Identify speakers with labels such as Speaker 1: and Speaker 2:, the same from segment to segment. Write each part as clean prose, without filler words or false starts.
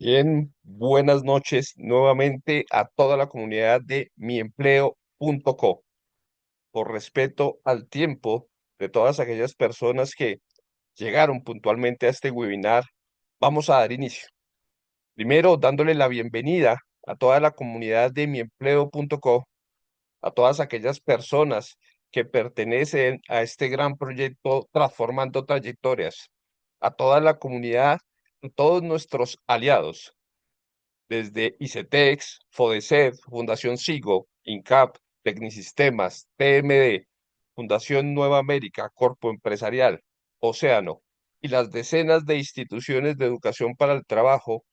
Speaker 1: Bien, buenas noches nuevamente a toda la comunidad de miempleo.co. Por respeto al tiempo de todas aquellas personas que llegaron puntualmente a este webinar, vamos a dar inicio. Primero, dándole la bienvenida a toda la comunidad de miempleo.co, a todas aquellas personas que pertenecen a este gran proyecto Transformando Trayectorias, a toda la comunidad, a todos nuestros aliados desde ICETEX, FODECED, Fundación SIGO, INCAP, Tecnisistemas, TMD, Fundación Nueva América, Corpo Empresarial, Océano y las decenas de instituciones de educación para el trabajo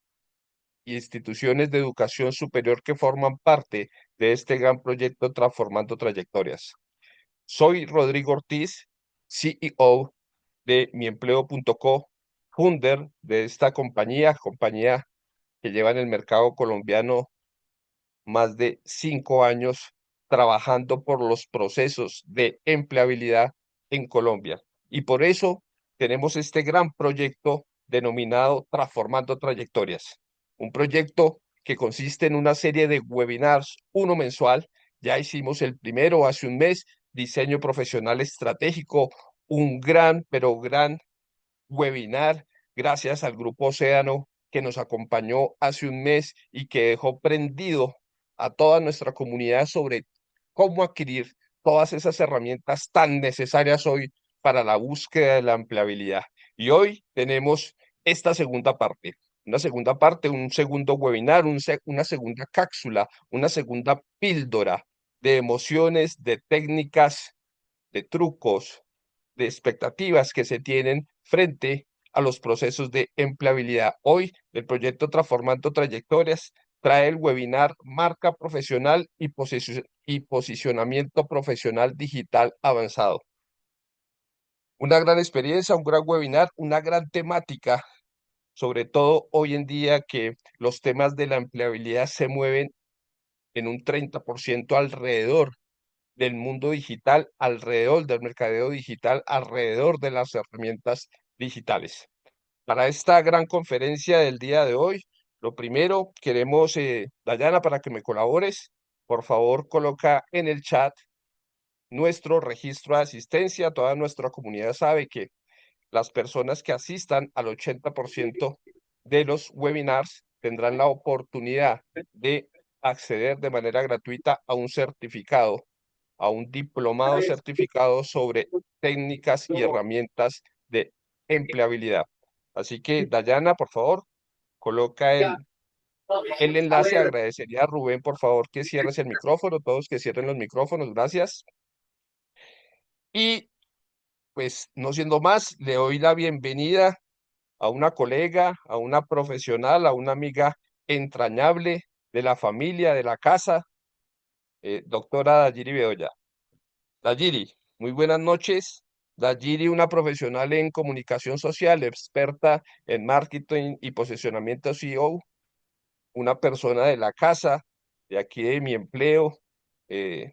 Speaker 1: y instituciones de educación superior que forman parte de este gran proyecto Transformando Trayectorias. Soy Rodrigo Ortiz, CEO de miempleo.co, founder de esta compañía que lleva en el mercado colombiano más de 5 años trabajando por los procesos de empleabilidad en Colombia. Y por eso tenemos este gran proyecto denominado Transformando Trayectorias, un proyecto que consiste en una serie de webinars, uno mensual. Ya hicimos el primero hace un mes, diseño profesional estratégico, un gran, pero gran webinar gracias al Grupo Océano que nos acompañó hace un mes y que dejó prendido a toda nuestra comunidad sobre cómo adquirir todas esas herramientas tan necesarias hoy para la búsqueda de la empleabilidad. Y hoy tenemos esta segunda parte, un segundo webinar, una segunda cápsula, una segunda píldora de emociones, de técnicas, de trucos, de expectativas que se tienen frente a los procesos de empleabilidad. Hoy, el proyecto Transformando Trayectorias trae el webinar Marca Profesional y Posicionamiento Profesional Digital Avanzado. Una gran experiencia, un gran webinar, una gran temática, sobre todo hoy en día que los temas de la empleabilidad se mueven en un 30% alrededor del mundo digital, alrededor del mercadeo digital, alrededor de las herramientas digitales. Para esta gran conferencia del día de hoy, lo primero queremos, Dayana, para que me colabores, por favor coloca en el chat nuestro registro de asistencia. Toda nuestra comunidad sabe que las personas que asistan al 80% de los webinars tendrán la oportunidad de acceder de manera gratuita a un certificado, a un diplomado certificado sobre técnicas y herramientas de empleabilidad. Así que, Dayana, por favor, coloca el enlace. Agradecería a Rubén, por favor, que cierres el micrófono, todos que cierren los micrófonos, gracias. Y pues, no siendo más, le doy la bienvenida a una colega, a una profesional, a una amiga entrañable de la familia, de la casa, doctora Dayiri Bedoya. Dayiri, muy buenas noches. Dayiri, una profesional en comunicación social, experta en marketing y posicionamiento SEO, una persona de la casa, de aquí de mi empleo,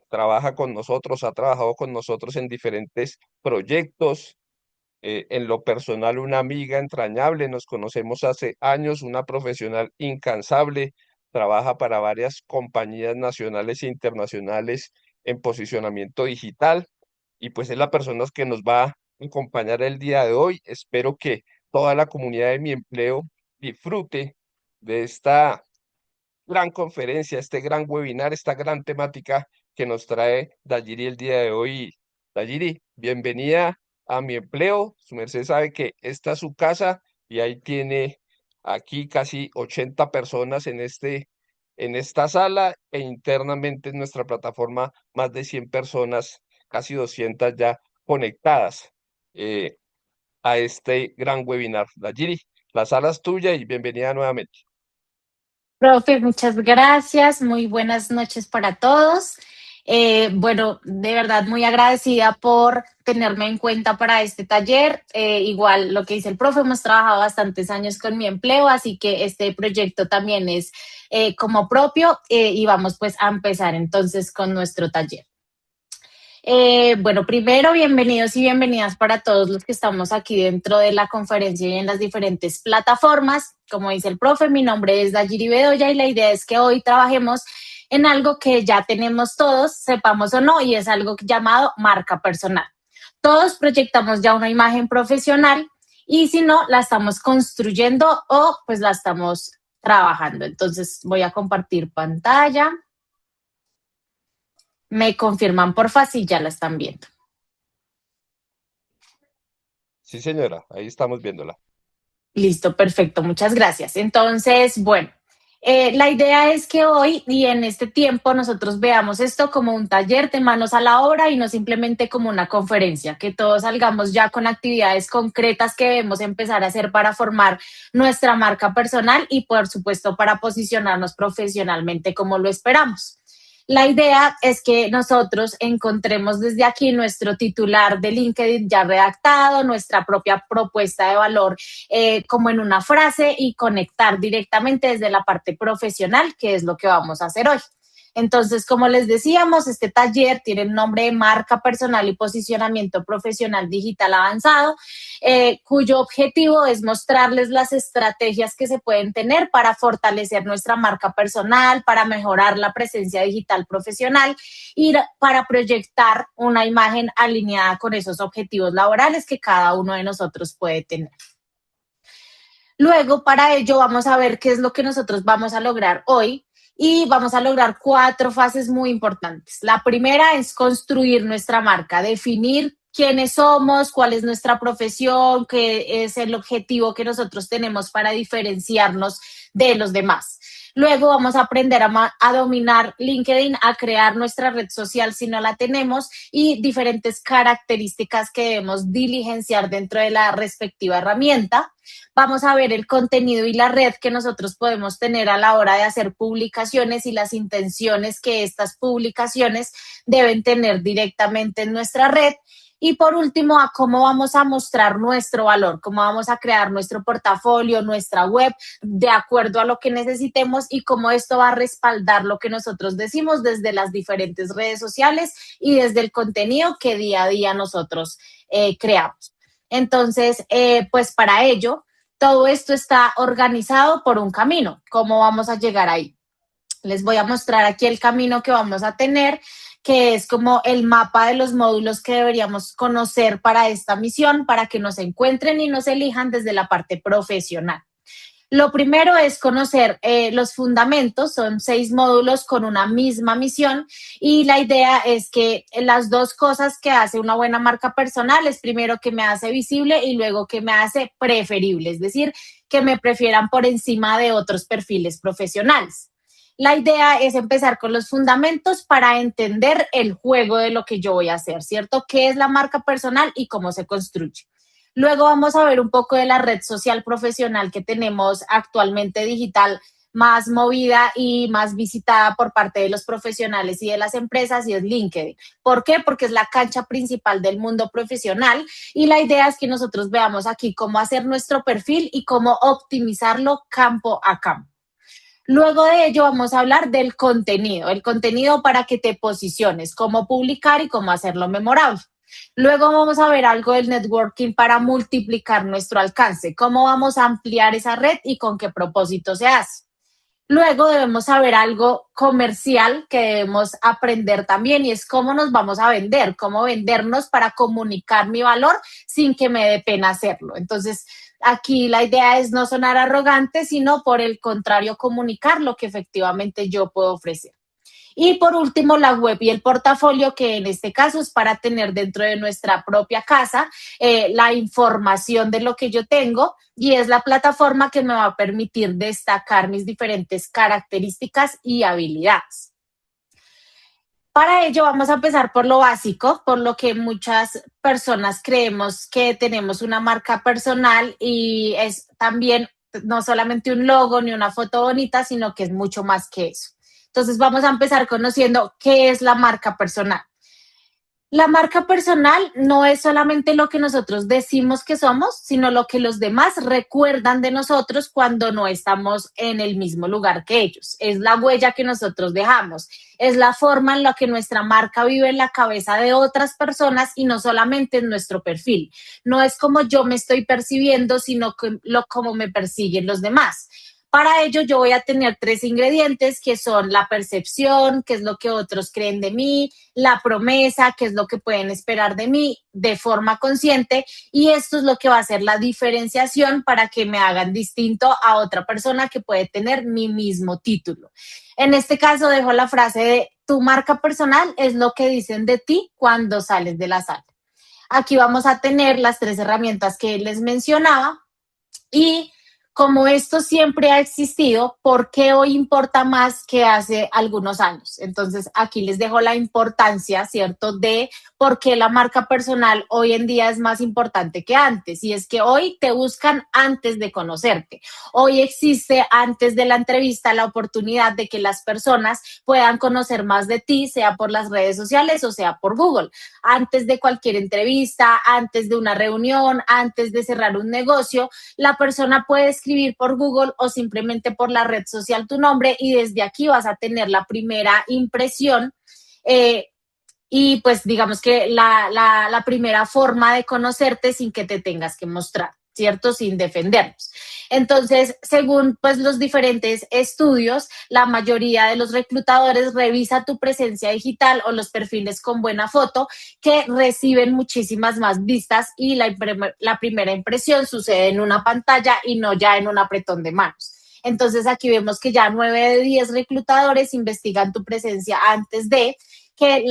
Speaker 1: trabaja con nosotros, ha trabajado con nosotros en diferentes proyectos. En lo personal, una amiga entrañable, nos conocemos hace años, una profesional incansable, trabaja para varias compañías nacionales e internacionales en posicionamiento digital y pues es la persona que nos va a acompañar el día de hoy. Espero que toda la comunidad de mi empleo disfrute de esta gran conferencia, este gran webinar, esta gran temática que nos trae Dayiri el día de hoy. Dayiri, bienvenida a mi empleo. Su merced sabe que esta es su casa y ahí tiene aquí casi 80 personas en esta sala e internamente en nuestra plataforma más de 100 personas, casi 200 ya conectadas eh, a este gran webinar. Dayiri, la sala es tuya y bienvenida nuevamente.
Speaker 2: Profe, muchas gracias. Muy buenas noches para todos. Bueno, de verdad muy agradecida por tenerme en cuenta para este taller. Igual lo que dice el profe, hemos trabajado bastantes años con mi empleo, así que este proyecto también es como propio y vamos pues a empezar entonces con nuestro taller. Bueno, primero, bienvenidos y bienvenidas para todos los que estamos aquí dentro de la conferencia y en las diferentes plataformas. Como dice el profe, mi nombre es Dayiri Bedoya y la idea es que hoy trabajemos en algo que ya tenemos todos, sepamos o no, y es algo llamado marca personal. Todos proyectamos ya una imagen profesional y si no, la estamos construyendo o pues la estamos trabajando. Entonces voy a compartir pantalla. Me confirman porfa si ya la están viendo.
Speaker 1: Sí, señora, ahí estamos viéndola.
Speaker 2: Listo, perfecto, muchas gracias. Entonces, bueno, la idea es que hoy y en este tiempo nosotros veamos esto como un taller de manos a la obra y no simplemente como una conferencia, que todos salgamos ya con actividades concretas que debemos empezar a hacer para formar nuestra marca personal y por supuesto para posicionarnos profesionalmente como lo esperamos. La idea es que nosotros encontremos desde aquí nuestro titular de LinkedIn ya redactado, nuestra propia propuesta de valor como en una frase y conectar directamente desde la parte profesional, que es lo que vamos a hacer hoy. Entonces, como les decíamos, este taller tiene el nombre de Marca Personal y Posicionamiento Profesional Digital Avanzado, cuyo objetivo es mostrarles las estrategias que se pueden tener para fortalecer nuestra marca personal, para mejorar la presencia digital profesional y para proyectar una imagen alineada con esos objetivos laborales que cada uno de nosotros puede tener. Luego, para ello, vamos a ver qué es lo que nosotros vamos a lograr hoy y vamos a lograr 4 fases muy importantes. La primera es construir nuestra marca, definir quiénes somos, cuál es nuestra profesión, qué es el objetivo que nosotros tenemos para diferenciarnos de los demás. Luego vamos a aprender a dominar LinkedIn, a crear nuestra red social si no la tenemos y diferentes características que debemos diligenciar dentro de la respectiva herramienta. Vamos a ver el contenido y la red que nosotros podemos tener a la hora de hacer publicaciones y las intenciones que estas publicaciones deben tener directamente en nuestra red. Y por último, a cómo vamos a mostrar nuestro valor, cómo vamos a crear nuestro portafolio, nuestra web, de acuerdo a lo que necesitemos y cómo esto va a respaldar lo que nosotros decimos desde las diferentes redes sociales y desde el contenido que día a día nosotros creamos. Entonces, pues para ello, todo esto está organizado por un camino. ¿Cómo vamos a llegar ahí? Les voy a mostrar aquí el camino que vamos a tener, que es como el mapa de los módulos que deberíamos conocer para esta misión, para que nos encuentren y nos elijan desde la parte profesional. Lo primero es conocer los fundamentos, son 6 módulos con una misma misión y la idea es que las 2 cosas que hace una buena marca personal es primero que me hace visible y luego que me hace preferible, es decir, que me prefieran por encima de otros perfiles profesionales. La idea es empezar con los fundamentos para entender el juego de lo que yo voy a hacer, ¿cierto? ¿Qué es la marca personal y cómo se construye? Luego vamos a ver un poco de la red social profesional que tenemos actualmente digital, más movida y más visitada por parte de los profesionales y de las empresas y es LinkedIn. ¿Por qué? Porque es la cancha principal del mundo profesional y la idea es que nosotros veamos aquí cómo hacer nuestro perfil y cómo optimizarlo campo a campo. Luego de ello vamos a hablar del contenido, el contenido para que te posiciones, cómo publicar y cómo hacerlo memorable. Luego vamos a ver algo del networking para multiplicar nuestro alcance, cómo vamos a ampliar esa red y con qué propósito se hace. Luego debemos saber algo comercial que debemos aprender también y es cómo nos vamos a vender, cómo vendernos para comunicar mi valor sin que me dé pena hacerlo. Entonces, aquí la idea es no sonar arrogante, sino por el contrario, comunicar lo que efectivamente yo puedo ofrecer. Y por último, la web y el portafolio, que en este caso es para tener dentro de nuestra propia casa la información de lo que yo tengo y es la plataforma que me va a permitir destacar mis diferentes características y habilidades. Para ello vamos a empezar por lo básico, por lo que muchas personas creemos que tenemos una marca personal y es también no solamente un logo ni una foto bonita, sino que es mucho más que eso. Entonces vamos a empezar conociendo qué es la marca personal. La marca personal no es solamente lo que nosotros decimos que somos, sino lo que los demás recuerdan de nosotros cuando no estamos en el mismo lugar que ellos. Es la huella que nosotros dejamos, es la forma en la que nuestra marca vive en la cabeza de otras personas y no solamente en nuestro perfil. No es como yo me estoy percibiendo, sino como me persiguen los demás. Para ello, yo voy a tener tres ingredientes que son la percepción, que es lo que otros creen de mí, la promesa, que es lo que pueden esperar de mí de forma consciente, y esto es lo que va a hacer la diferenciación para que me hagan distinto a otra persona que puede tener mi mismo título. En este caso, dejo la frase de tu marca personal es lo que dicen de ti cuando sales de la sala. Aquí vamos a tener las tres herramientas que les mencionaba y como esto siempre ha existido, ¿por qué hoy importa más que hace algunos años? Entonces, aquí les dejo la importancia, ¿cierto?, de por qué la marca personal hoy en día es más importante que antes. Y es que hoy te buscan antes de conocerte. Hoy existe antes de la entrevista la oportunidad de que las personas puedan conocer más de ti, sea por las redes sociales o sea por Google. Antes de cualquier entrevista, antes de una reunión, antes de cerrar un negocio, la persona puede escribir por Google o simplemente por la red social tu nombre y desde aquí vas a tener la primera impresión y pues digamos que la primera forma de conocerte sin que te tengas que mostrar, ¿cierto? Sin defendernos. Entonces, según pues los diferentes estudios, la mayoría de los reclutadores revisa tu presencia digital o los perfiles con buena foto que reciben muchísimas más vistas y la primera impresión sucede en una pantalla y no ya en un apretón de manos. Entonces aquí vemos que ya 9 de 10 reclutadores investigan tu presencia antes de que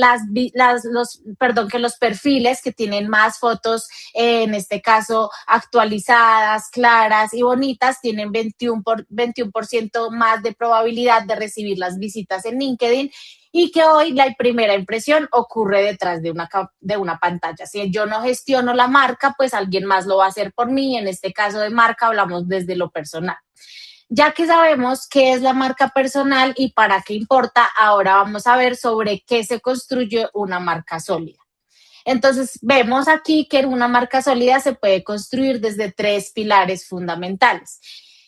Speaker 2: que los perfiles que tienen más fotos, en este caso actualizadas, claras y bonitas, tienen 21% más de probabilidad de recibir las visitas en LinkedIn y que hoy la primera impresión ocurre detrás de una pantalla. Si yo no gestiono la marca, pues alguien más lo va a hacer por mí. En este caso de marca hablamos desde lo personal. Ya que sabemos qué es la marca personal y para qué importa, ahora vamos a ver sobre qué se construye una marca sólida. Entonces, vemos aquí que una marca sólida se puede construir desde tres pilares fundamentales.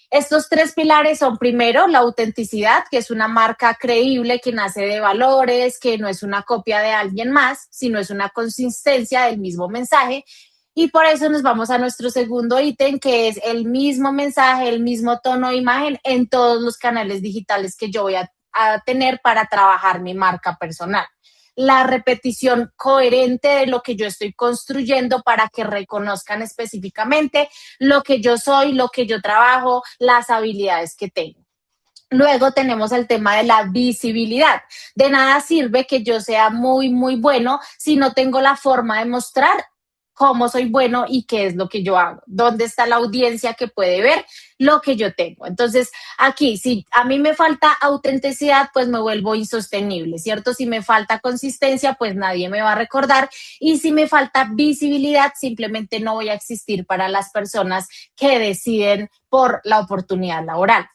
Speaker 2: Estos tres pilares son, primero, la autenticidad, que es una marca creíble que nace de valores, que no es una copia de alguien más, sino es una consistencia del mismo mensaje. Y por eso nos vamos a nuestro segundo ítem, que es el mismo mensaje, el mismo tono de imagen en todos los canales digitales que yo voy a tener para trabajar mi marca personal. La repetición coherente de lo que yo estoy construyendo para que reconozcan específicamente lo que yo soy, lo que yo trabajo, las habilidades que tengo. Luego tenemos el tema de la visibilidad. De nada sirve que yo sea muy, muy bueno si no tengo la forma de mostrar cómo soy bueno y qué es lo que yo hago, dónde está la audiencia que puede ver lo que yo tengo. Entonces, aquí, si a mí me falta autenticidad, pues me vuelvo insostenible, ¿cierto? Si me falta consistencia, pues nadie me va a recordar. Y si me falta visibilidad, simplemente no voy a existir para las personas que deciden por la oportunidad laboral.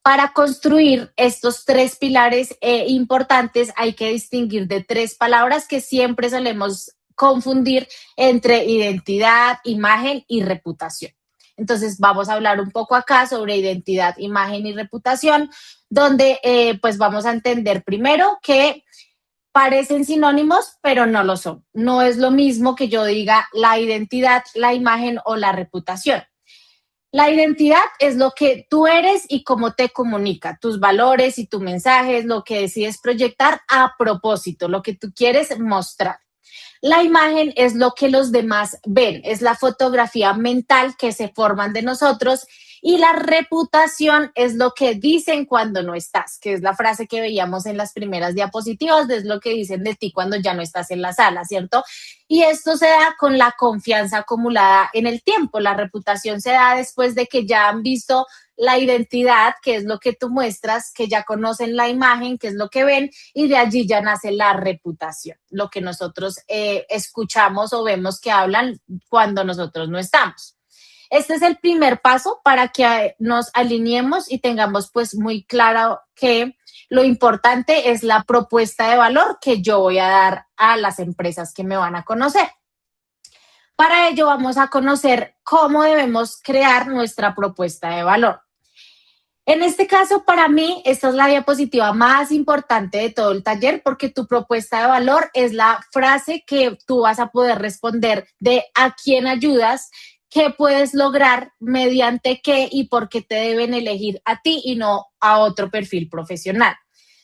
Speaker 2: Para construir estos tres pilares importantes hay que distinguir de tres palabras que siempre solemos confundir entre identidad, imagen y reputación. Entonces vamos a hablar un poco acá sobre identidad, imagen y reputación, donde pues vamos a entender primero que parecen sinónimos, pero no lo son. No es lo mismo que yo diga la identidad, la imagen o la reputación. La identidad es lo que tú eres y cómo te comunica, tus valores y tu mensaje es lo que decides proyectar a propósito, lo que tú quieres mostrar. La imagen es lo que los demás ven, es la fotografía mental que se forman de nosotros y la reputación es lo que dicen cuando no estás, que es la frase que veíamos en las primeras diapositivas, es lo que dicen de ti cuando ya no estás en la sala, ¿cierto? Y esto se da con la confianza acumulada en el tiempo. La reputación se da después de que ya han visto la identidad, que es lo que tú muestras, que ya conocen la imagen, que es lo que ven, y de allí ya nace la reputación, lo que nosotros escuchamos o vemos que hablan cuando nosotros no estamos. Este es el primer paso para que nos alineemos y tengamos pues muy claro que lo importante es la propuesta de valor que yo voy a dar a las empresas que me van a conocer. Para ello vamos a conocer cómo debemos crear nuestra propuesta de valor. En este caso, para mí, esta es la diapositiva más importante de todo el taller porque tu propuesta de valor es la frase que tú vas a poder responder de a quién ayudas, qué puedes lograr, mediante qué y por qué te deben elegir a ti y no a otro perfil profesional.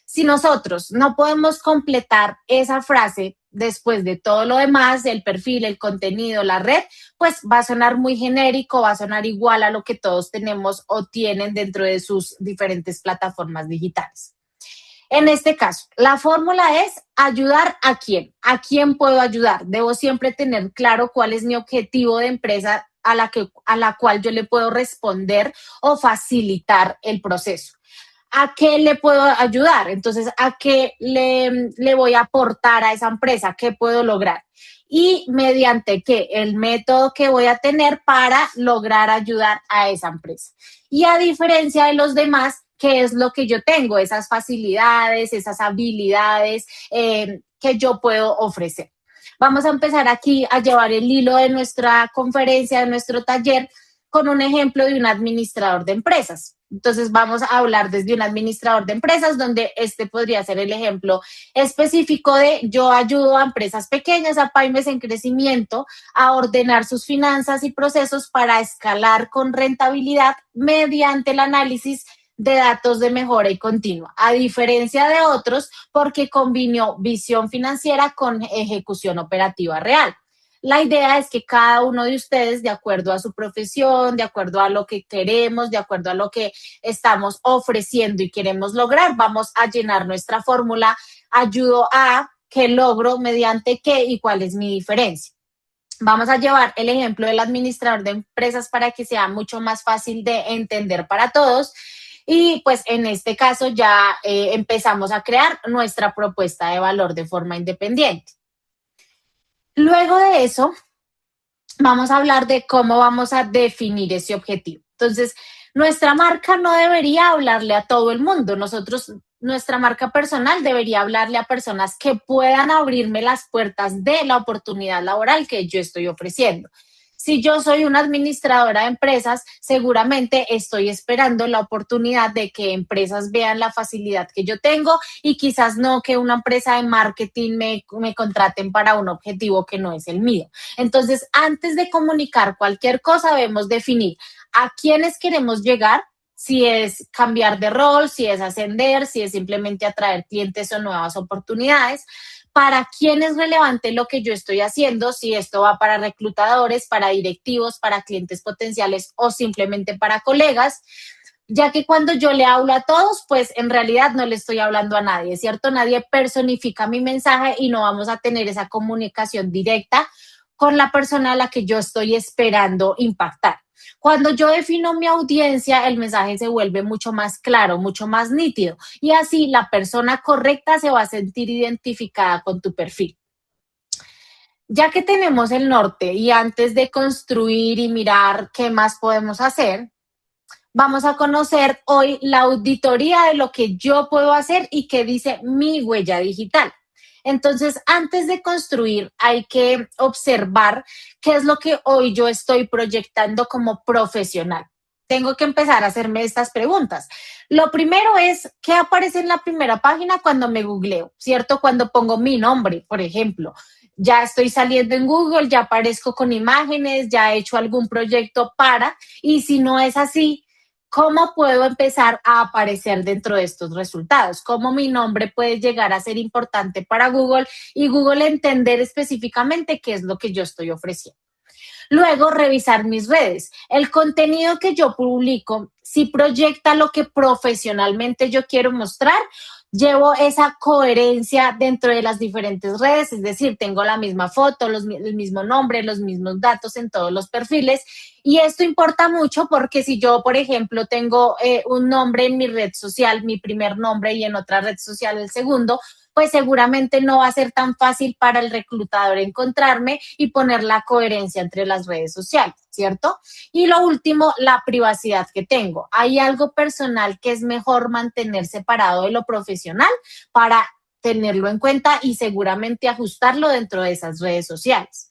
Speaker 2: Si nosotros no podemos completar esa frase después de todo lo demás, el perfil, el contenido, la red, pues va a sonar muy genérico, va a sonar igual a lo que todos tenemos o tienen dentro de sus diferentes plataformas digitales. En este caso, la fórmula es ayudar a quién. ¿A quién puedo ayudar? Debo siempre tener claro cuál es mi objetivo de empresa a la cual yo le puedo responder o facilitar el proceso. ¿A qué le puedo ayudar? Entonces, ¿a qué le voy a aportar a esa empresa? ¿Qué puedo lograr? Y mediante qué, el método que voy a tener para lograr ayudar a esa empresa. Y a diferencia de los demás, ¿qué es lo que yo tengo? Esas facilidades, esas habilidades que yo puedo ofrecer. Vamos a empezar aquí a llevar el hilo de nuestra conferencia, de nuestro taller, con un ejemplo de un administrador de empresas. Entonces vamos a hablar desde un administrador de empresas, donde este podría ser el ejemplo específico de yo ayudo a empresas pequeñas, a pymes en crecimiento, a ordenar sus finanzas y procesos para escalar con rentabilidad mediante el análisis de datos de mejora y continua, a diferencia de otros porque combinó visión financiera con ejecución operativa real. La idea es que cada uno de ustedes, de acuerdo a su profesión, de acuerdo a lo que queremos, de acuerdo a lo que estamos ofreciendo y queremos lograr, vamos a llenar nuestra fórmula, ayudo a, qué logro, mediante qué y cuál es mi diferencia. Vamos a llevar el ejemplo del administrador de empresas para que sea mucho más fácil de entender para todos. Y pues en este caso ya empezamos a crear nuestra propuesta de valor de forma independiente. Luego de eso, vamos a hablar de cómo vamos a definir ese objetivo. Entonces, nuestra marca no debería hablarle a todo el mundo. Nuestra marca personal debería hablarle a personas que puedan abrirme las puertas de la oportunidad laboral que yo estoy ofreciendo. Si yo soy una administradora de empresas, seguramente estoy esperando la oportunidad de que empresas vean la facilidad que yo tengo y quizás no que una empresa de marketing me contraten para un objetivo que no es el mío. Entonces, antes de comunicar cualquier cosa, debemos definir a quiénes queremos llegar, si es cambiar de rol, si es ascender, si es simplemente atraer clientes o nuevas oportunidades, para quién es relevante lo que yo estoy haciendo, si esto va para reclutadores, para directivos, para clientes potenciales o simplemente para colegas, ya que cuando yo le hablo a todos, pues en realidad no le estoy hablando a nadie, ¿cierto? Nadie personifica mi mensaje y no vamos a tener esa comunicación directa con la persona a la que yo estoy esperando impactar. Cuando yo defino mi audiencia, el mensaje se vuelve mucho más claro, mucho más nítido y así la persona correcta se va a sentir identificada con tu perfil. Ya que tenemos el norte y antes de construir y mirar qué más podemos hacer, vamos a conocer hoy la auditoría de lo que yo puedo hacer y qué dice mi huella digital. Entonces, antes de construir, hay que observar qué es lo que hoy yo estoy proyectando como profesional. Tengo que empezar a hacerme estas preguntas. Lo primero es, ¿qué aparece en la primera página cuando me googleo? ¿Cierto? Cuando pongo mi nombre, por ejemplo. Ya estoy saliendo en Google, ya aparezco con imágenes, ya he hecho algún proyecto para, y si no es así, ¿cómo puedo empezar a aparecer dentro de estos resultados? ¿Cómo mi nombre puede llegar a ser importante para Google y Google entender específicamente qué es lo que yo estoy ofreciendo? Luego, revisar mis redes. El contenido que yo publico, si proyecta lo que profesionalmente yo quiero mostrar, llevo esa coherencia dentro de las diferentes redes, es decir, tengo la misma foto, el mismo nombre, los mismos datos en todos los perfiles. Y esto importa mucho porque si yo, por ejemplo, tengo un nombre en mi red social, mi primer nombre y en otra red social el segundo, pues seguramente no va a ser tan fácil para el reclutador encontrarme y poner la coherencia entre las redes sociales, ¿cierto? Y lo último, la privacidad que tengo. Hay algo personal que es mejor mantener separado de lo profesional para tenerlo en cuenta y seguramente ajustarlo dentro de esas redes sociales.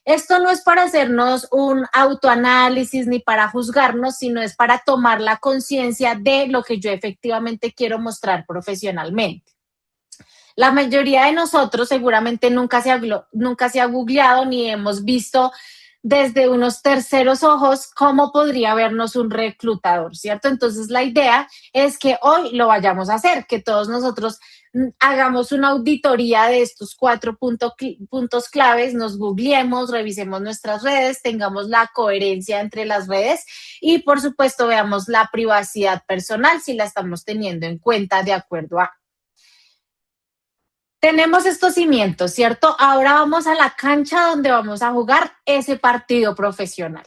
Speaker 2: Esto no es para hacernos un autoanálisis ni para juzgarnos, sino es para tomar la conciencia de lo que yo efectivamente quiero mostrar profesionalmente. La mayoría de nosotros seguramente nunca se ha googleado ni hemos visto desde unos terceros ojos cómo podría vernos un reclutador, ¿cierto? Entonces la idea es que hoy lo vayamos a hacer, que todos nosotros hagamos una auditoría de estos puntos claves, nos googleemos, revisemos nuestras redes, tengamos la coherencia entre las redes y por supuesto veamos la privacidad personal si la estamos teniendo en cuenta de acuerdo a. Tenemos estos cimientos, ¿cierto? Ahora vamos a la cancha donde vamos a jugar ese partido profesional.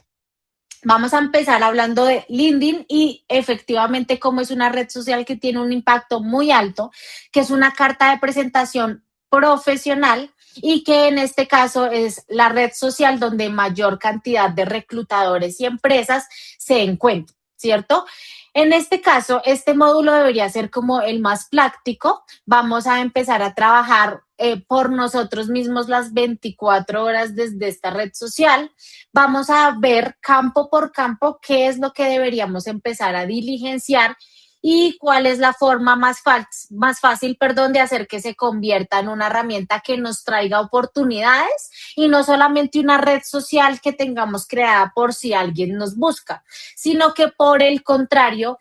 Speaker 2: Vamos a empezar hablando de LinkedIn y efectivamente cómo es una red social que tiene un impacto muy alto, que es una carta de presentación profesional y que en este caso es la red social donde mayor cantidad de reclutadores y empresas se encuentran, ¿cierto? En este caso, este módulo debería ser como el más práctico. Vamos a empezar a trabajar por nosotros mismos las 24 horas desde esta red social. Vamos a ver campo por campo qué es lo que deberíamos empezar a diligenciar y cuál es la forma más fácil, de hacer que se convierta en una herramienta que nos traiga oportunidades y no solamente una red social que tengamos creada por si alguien nos busca, sino que por el contrario,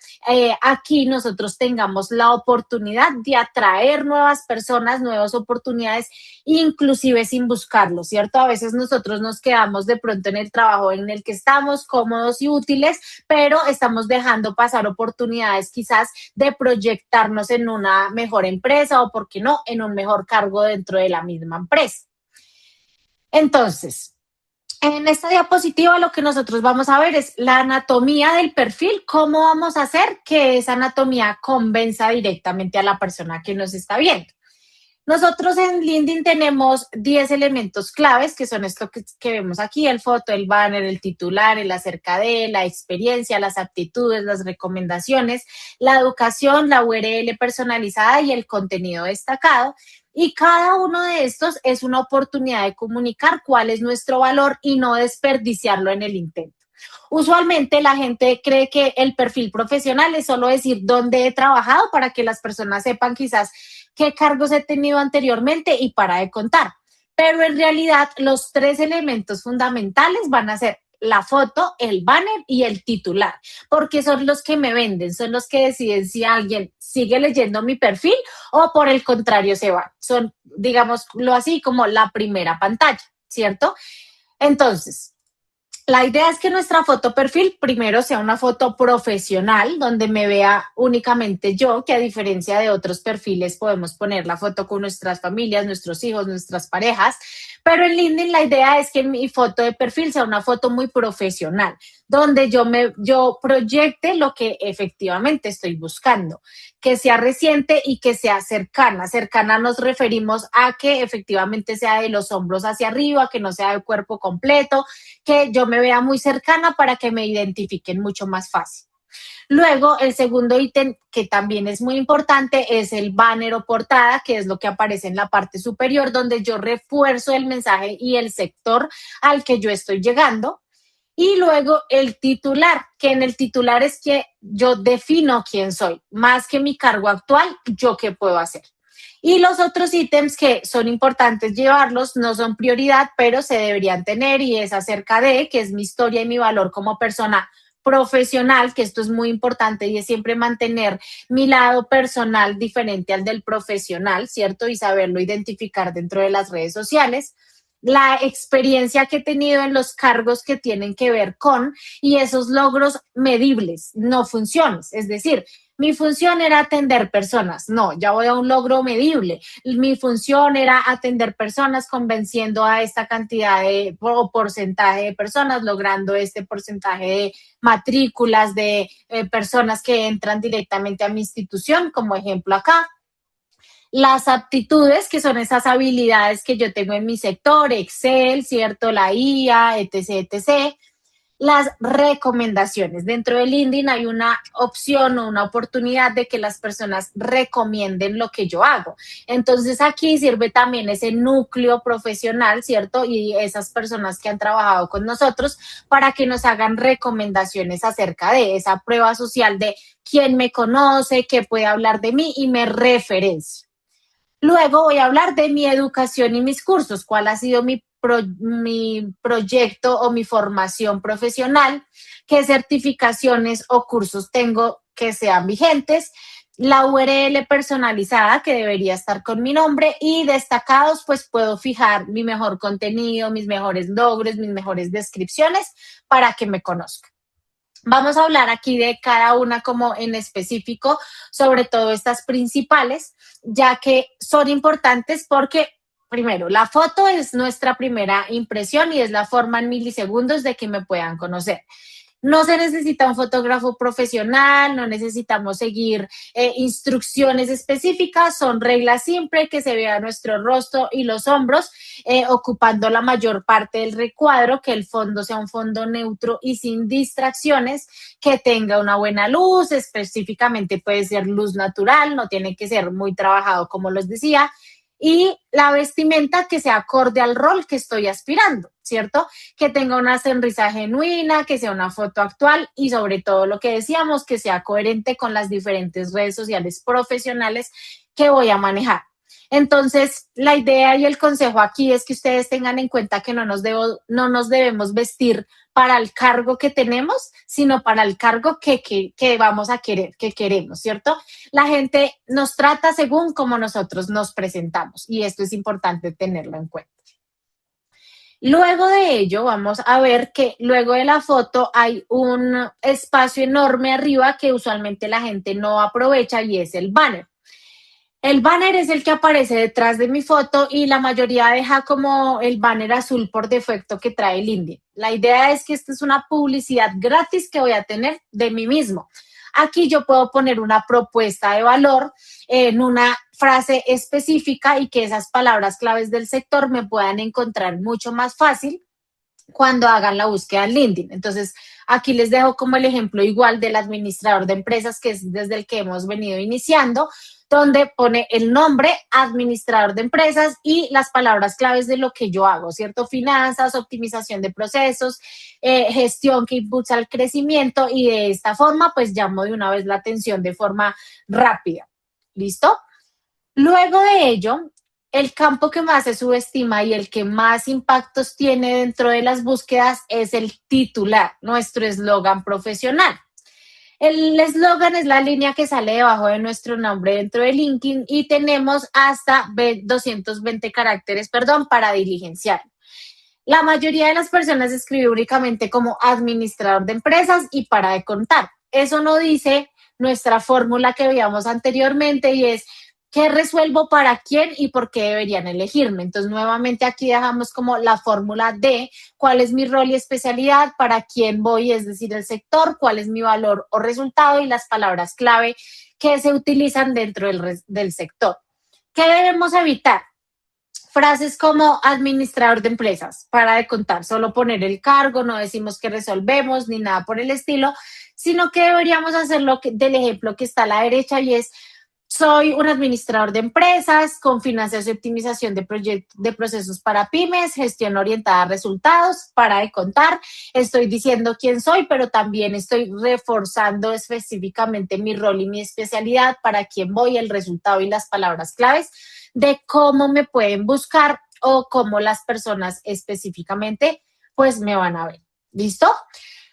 Speaker 2: aquí nosotros tengamos la oportunidad de atraer nuevas personas, nuevas oportunidades, inclusive sin buscarlo, ¿cierto? A veces nosotros nos quedamos de pronto en el trabajo en el que estamos cómodos y útiles, pero estamos dejando pasar oportunidades quizás de proyectarnos en una mejor empresa o, por qué no, en un mejor cargo dentro de la misma empresa. Entonces, en esta diapositiva lo que nosotros vamos a ver es la anatomía del perfil, cómo vamos a hacer que esa anatomía convenza directamente a la persona que nos está viendo. Nosotros en LinkedIn tenemos 10 elementos claves, que son esto que vemos aquí, el foto, el banner, el titular, el acerca de, la experiencia, las aptitudes, las recomendaciones, la educación, la URL personalizada y el contenido destacado. Y cada uno de estos es una oportunidad de comunicar cuál es nuestro valor y no desperdiciarlo en el intento. Usualmente la gente cree que el perfil profesional es solo decir dónde he trabajado para que las personas sepan quizás qué cargos he tenido anteriormente y para de contar. Pero en realidad los tres elementos fundamentales van a ser la foto, el banner y el titular, porque son los que me venden, son los que deciden si alguien sigue leyendo mi perfil o por el contrario se va. Son, digámoslo así, como la primera pantalla, ¿cierto? Entonces, la idea es que nuestra foto perfil primero sea una foto profesional, donde me vea únicamente yo, que a diferencia de otros perfiles podemos poner la foto con nuestras familias, nuestros hijos, nuestras parejas, pero en LinkedIn la idea es que mi foto de perfil sea una foto muy profesional, donde yo proyecte lo que efectivamente estoy buscando, que sea reciente y que sea cercana. Cercana nos referimos a que efectivamente sea de los hombros hacia arriba, que no sea de cuerpo completo, que yo me vea muy cercana para que me identifiquen mucho más fácil. Luego, el segundo ítem, que también es muy importante, es el banner o portada, que es lo que aparece en la parte superior, donde yo refuerzo el mensaje y el sector al que yo estoy llegando. Y luego el titular, que en el titular es que yo defino quién soy, más que mi cargo actual, yo qué puedo hacer. Y los otros ítems que son importantes llevarlos, no son prioridad, pero se deberían tener y es acerca de, que es mi historia y mi valor como persona profesional, que esto es muy importante y es siempre mantener mi lado personal diferente al del profesional, ¿cierto? Y saberlo identificar dentro de las redes sociales, la experiencia que he tenido en los cargos que tienen que ver con y esos logros medibles, no funciones. Es decir, mi función era atender personas. No, ya voy a un logro medible. Mi función era atender personas convenciendo a esta cantidad de o porcentaje de personas, logrando este porcentaje de matrículas de personas que entran directamente a mi institución, como ejemplo acá. las aptitudes, que son esas habilidades que yo tengo en mi sector, Excel, ¿cierto? La IA, etc., etc. Las recomendaciones. Dentro del LinkedIn hay una opción o una oportunidad de que las personas recomienden lo que yo hago. Entonces aquí sirve también ese núcleo profesional, ¿cierto? Y esas personas que han trabajado con nosotros para que nos hagan recomendaciones acerca de esa prueba social de quién me conoce, qué puede hablar de mí y me referencia. Luego voy a hablar de mi educación y mis cursos, cuál ha sido mi proyecto o mi formación profesional, qué certificaciones o cursos tengo que sean vigentes, la URL personalizada que debería estar con mi nombre y destacados, pues puedo fijar mi mejor contenido, mis mejores logros, mis mejores descripciones para que me conozcan. Vamos a hablar aquí de cada una como en específico, sobre todo estas principales, ya que son importantes porque, primero, la foto es nuestra primera impresión y es la forma en milisegundos de que me puedan conocer. No se necesita un fotógrafo profesional, no necesitamos seguir instrucciones específicas, son reglas simples que se vea nuestro rostro y los hombros ocupando la mayor parte del recuadro, que el fondo sea un fondo neutro y sin distracciones, que tenga una buena luz, específicamente puede ser luz natural, no tiene que ser muy trabajado como les decía, y la vestimenta que sea acorde al rol que estoy aspirando, ¿cierto? Que tenga una sonrisa genuina, que sea una foto actual y sobre todo lo que decíamos, que sea coherente con las diferentes redes sociales profesionales que voy a manejar. Entonces, la idea y el consejo aquí es que ustedes tengan en cuenta que no nos debemos vestir para el cargo que tenemos, sino para el cargo que vamos a querer, que queremos, ¿cierto? La gente nos trata según cómo nosotros nos presentamos y esto es importante tenerlo en cuenta. Luego de ello, vamos a ver que luego de la foto hay un espacio enorme arriba que usualmente la gente no aprovecha y es el banner. El banner es el que aparece detrás de mi foto y la mayoría deja como el banner azul por defecto que trae LinkedIn. La idea es que esta es una publicidad gratis que voy a tener de mí mismo. Aquí yo puedo poner una propuesta de valor en una frase específica y que esas palabras claves del sector me puedan encontrar mucho más fácil cuando hagan la búsqueda en LinkedIn. Entonces, aquí les dejo como el ejemplo igual del administrador de empresas, que es desde el que hemos venido iniciando, donde pone el nombre administrador de empresas y las palabras claves de lo que yo hago, ¿cierto? Finanzas, optimización de procesos, gestión que impulsa el crecimiento y de esta forma, pues llamo de una vez la atención de forma rápida. ¿Listo? Luego de ello, el campo que más se subestima y el que más impactos tiene dentro de las búsquedas es el titular, nuestro eslogan profesional. El eslogan es la línea que sale debajo de nuestro nombre dentro de LinkedIn y tenemos hasta 220 caracteres, para diligenciar. La mayoría de las personas escribe únicamente como administrador de empresas y para de contar. Eso no dice nuestra fórmula que veíamos anteriormente y es qué resuelvo para quién y por qué deberían elegirme. Entonces, nuevamente aquí dejamos como la fórmula de cuál es mi rol y especialidad, para quién voy, es decir, el sector, cuál es mi valor o resultado y las palabras clave que se utilizan dentro del sector. ¿Qué debemos evitar? Frases como administrador de empresas, para de contar, solo poner el cargo, no decimos que resolvemos ni nada por el estilo, sino que deberíamos hacerlo del ejemplo que está a la derecha y es soy un administrador de empresas con finanzas y optimización de procesos para pymes, gestión orientada a resultados, para de contar. Estoy diciendo quién soy, pero también estoy reforzando específicamente mi rol y mi especialidad, para quién voy, el resultado y las palabras claves de cómo me pueden buscar o cómo las personas específicamente pues me van a ver. ¿Listo?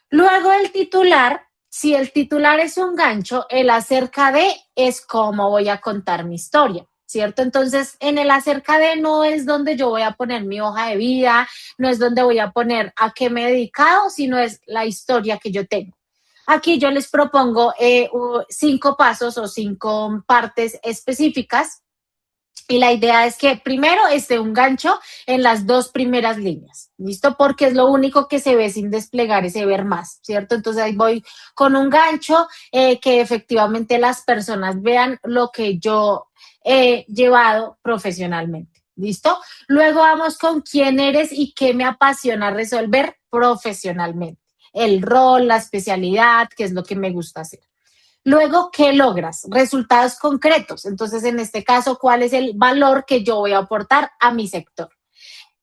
Speaker 2: Luego el titular, si el titular es un gancho, el acerca de es cómo voy a contar mi historia, ¿cierto? Entonces, en el acerca de no es donde yo voy a poner mi hoja de vida, no es donde voy a poner a qué me he dedicado, sino es la historia que yo tengo. Aquí yo les propongo 5 pasos o 5 partes específicas Y la idea es que primero esté un gancho en las dos primeras líneas, ¿listo? Porque es lo único que se ve sin desplegar ese ver más, ¿cierto? Entonces ahí voy con un gancho que efectivamente las personas vean lo que yo he llevado profesionalmente, ¿listo? Luego vamos con quién eres y qué me apasiona resolver profesionalmente. El rol, la especialidad, qué es lo que me gusta hacer. Luego, ¿qué logras? Resultados concretos. Entonces, en este caso, ¿cuál es el valor que yo voy a aportar a mi sector?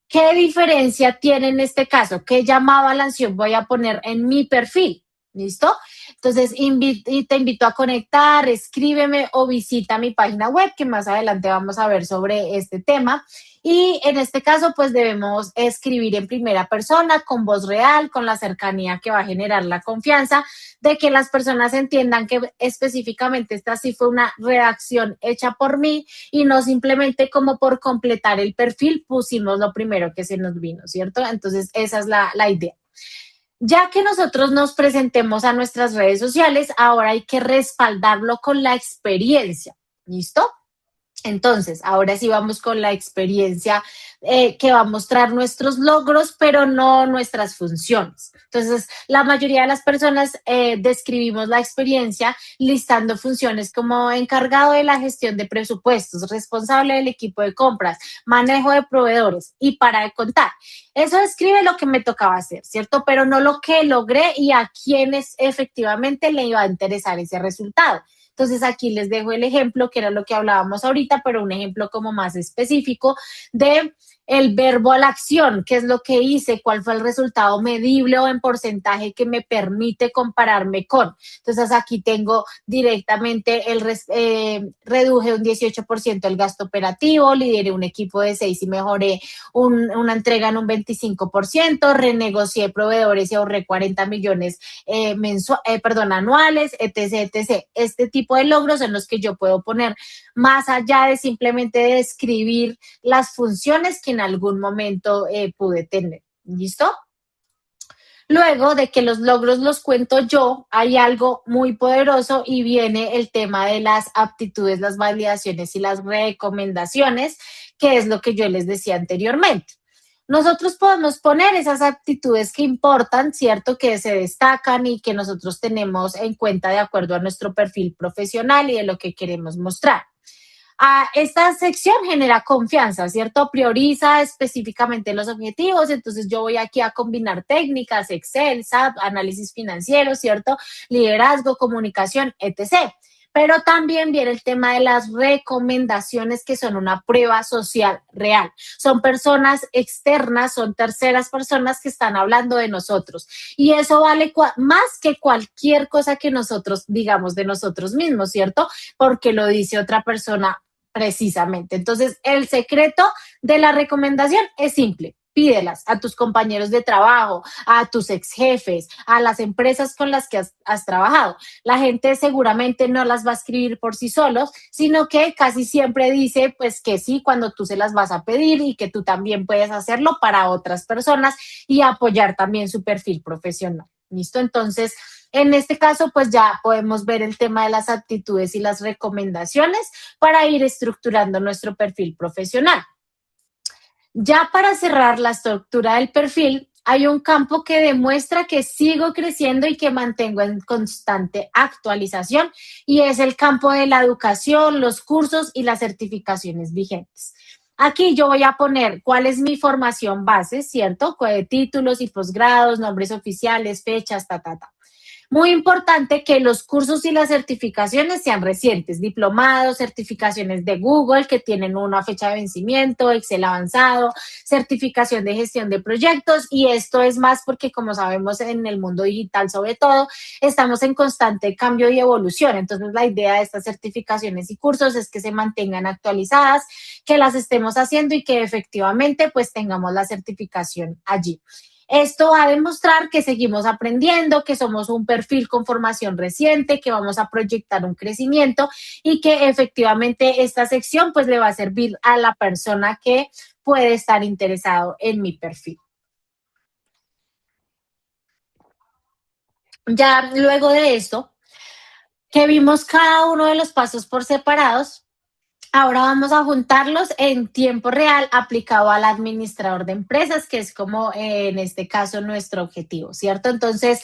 Speaker 2: ¿Qué diferencia tiene en este caso? ¿Qué llamada a la acción voy a poner en mi perfil? ¿Listo? Entonces, te invito a conectar, escríbeme o visita mi página web, que más adelante vamos a ver sobre este tema. Y en este caso, pues debemos escribir en primera persona, con voz real, con la cercanía que va a generar la confianza, de que las personas entiendan que específicamente esta sí fue una reacción hecha por mí y no simplemente como por completar el perfil pusimos lo primero que se nos vino, ¿cierto? Entonces, esa es la idea. Ya que nosotros nos presentemos a nuestras redes sociales, ahora hay que respaldarlo con la experiencia, ¿listo? Entonces, ahora sí vamos con la experiencia que va a mostrar nuestros logros, pero no nuestras funciones. Entonces, la mayoría de las personas describimos la experiencia listando funciones como encargado de la gestión de presupuestos, responsable del equipo de compras, manejo de proveedores y para de contar. Eso describe lo que me tocaba hacer, ¿cierto? Pero no lo que logré y a quienes efectivamente le iba a interesar ese resultado. Entonces aquí les dejo el ejemplo, que era lo que hablábamos ahorita, pero un ejemplo como más específico de el verbo a la acción, qué es lo que hice, cuál fue el resultado medible o en porcentaje que me permite compararme con. Entonces aquí tengo directamente reduje un 18% el gasto operativo, lideré un equipo de 6 y mejoré una entrega en un 25%, renegocié proveedores y ahorré 40 millones anuales, etc, etc. Este tipo de logros en los que yo puedo poner más allá de simplemente describir las funciones que en algún momento pude tener. ¿Listo? Luego de que los logros los cuento yo, hay algo muy poderoso y viene el tema de las aptitudes, las validaciones y las recomendaciones, que es lo que yo les decía anteriormente. Nosotros podemos poner esas aptitudes que importan, ¿cierto? Que se destacan y que nosotros tenemos en cuenta de acuerdo a nuestro perfil profesional y de lo que queremos mostrar. Esta sección genera confianza, ¿cierto? Prioriza específicamente los objetivos, entonces yo voy aquí a combinar técnicas, Excel, SAP, análisis financiero, ¿cierto? Liderazgo, comunicación, etc. Pero también viene el tema de las recomendaciones que son una prueba social real. Son personas externas, son terceras personas que están hablando de nosotros. Y eso vale más que cualquier cosa que nosotros digamos de nosotros mismos, ¿cierto? Porque lo dice otra persona precisamente. Entonces, el secreto de la recomendación es simple. Pídelas a tus compañeros de trabajo, a tus ex jefes, a las empresas con las que has trabajado. La gente seguramente no las va a escribir por sí solos, sino que casi siempre dice pues que sí cuando tú se las vas a pedir y que tú también puedes hacerlo para otras personas y apoyar también su perfil profesional. ¿Listo? Entonces, en este caso, pues ya podemos ver el tema de las aptitudes y las recomendaciones para ir estructurando nuestro perfil profesional. Ya para cerrar la estructura del perfil, hay un campo que demuestra que sigo creciendo y que mantengo en constante actualización y es el campo de la educación, los cursos y las certificaciones vigentes. Aquí yo voy a poner cuál es mi formación base, ¿cierto? Títulos y posgrados, nombres oficiales, fechas, ta. Muy importante que los cursos y las certificaciones sean recientes, diplomados, certificaciones de Google que tienen una fecha de vencimiento, Excel avanzado, certificación de gestión de proyectos y esto es más porque como sabemos en el mundo digital sobre todo, estamos en constante cambio y evolución. Entonces la idea de estas certificaciones y cursos es que se mantengan actualizadas, que las estemos haciendo y que efectivamente pues tengamos la certificación allí. Esto va a demostrar que seguimos aprendiendo, que somos un perfil con formación reciente, que vamos a proyectar un crecimiento y que efectivamente esta sección pues le va a servir a la persona que puede estar interesado en mi perfil. Ya luego de esto, que vimos cada uno de los pasos por separados, Ahora vamos a juntarlos en tiempo real aplicado al administrador de empresas, que es como en este caso nuestro objetivo, ¿cierto? Entonces,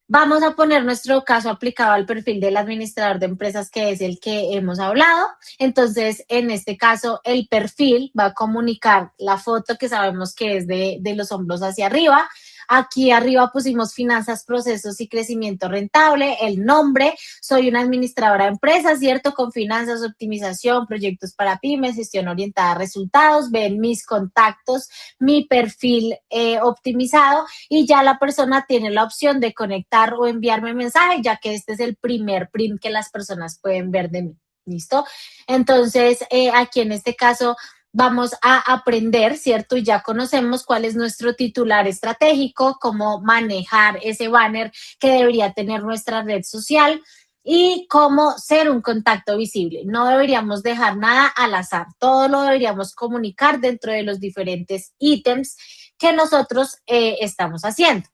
Speaker 2: vamos a poner nuestro caso aplicado al perfil del administrador de empresas, que es el que hemos hablado. Entonces, en este caso, el perfil va a comunicar la foto que sabemos que es de los hombros hacia arriba. Aquí arriba pusimos finanzas, procesos y crecimiento rentable, el nombre, soy una administradora de empresas, ¿cierto? Con finanzas, optimización, proyectos para pymes, gestión orientada a resultados, ven mis contactos, mi perfil optimizado y ya la persona tiene la opción de conectar o enviarme mensaje, ya que este es el primer print que las personas pueden ver de mí. ¿Listo? Entonces, aquí en este caso vamos a aprender, ¿cierto? Y ya conocemos cuál es nuestro titular estratégico, cómo manejar ese banner que debería tener nuestra red social y cómo ser un contacto visible. No deberíamos dejar nada al azar, todo lo deberíamos comunicar dentro de los diferentes ítems que nosotros estamos haciendo.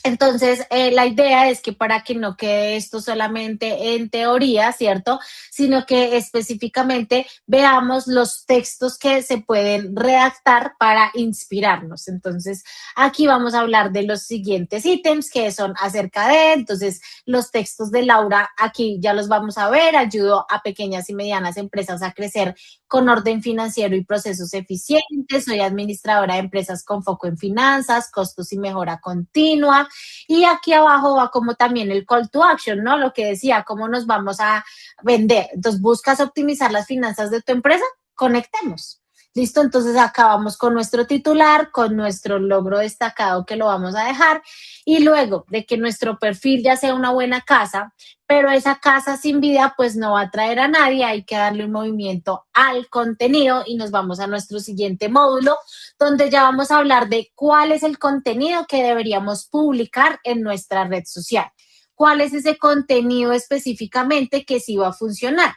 Speaker 2: Entonces, la idea es que para que no quede esto solamente en teoría, ¿cierto? Sino que específicamente veamos los textos que se pueden redactar para inspirarnos. Entonces, aquí vamos a hablar de los siguientes ítems que son acerca de, entonces, los textos de Laura, aquí ya los vamos a ver, ayudo a pequeñas y medianas empresas a crecer con orden financiero y procesos eficientes, soy administradora de empresas con foco en finanzas, costos y mejora continua, y aquí abajo va como también el call to action, ¿no? Lo que decía, cómo nos vamos a vender. Entonces, ¿buscas optimizar las finanzas de tu empresa? Conectemos. Listo, entonces acá vamos con nuestro titular, con nuestro logro destacado que lo vamos a dejar y luego de que nuestro perfil ya sea una buena casa, pero esa casa sin vida pues no va a atraer a nadie, hay que darle un movimiento al contenido y nos vamos a nuestro siguiente módulo donde ya vamos a hablar de cuál es el contenido que deberíamos publicar en nuestra red social. ¿Cuál es ese contenido específicamente que sí va a funcionar?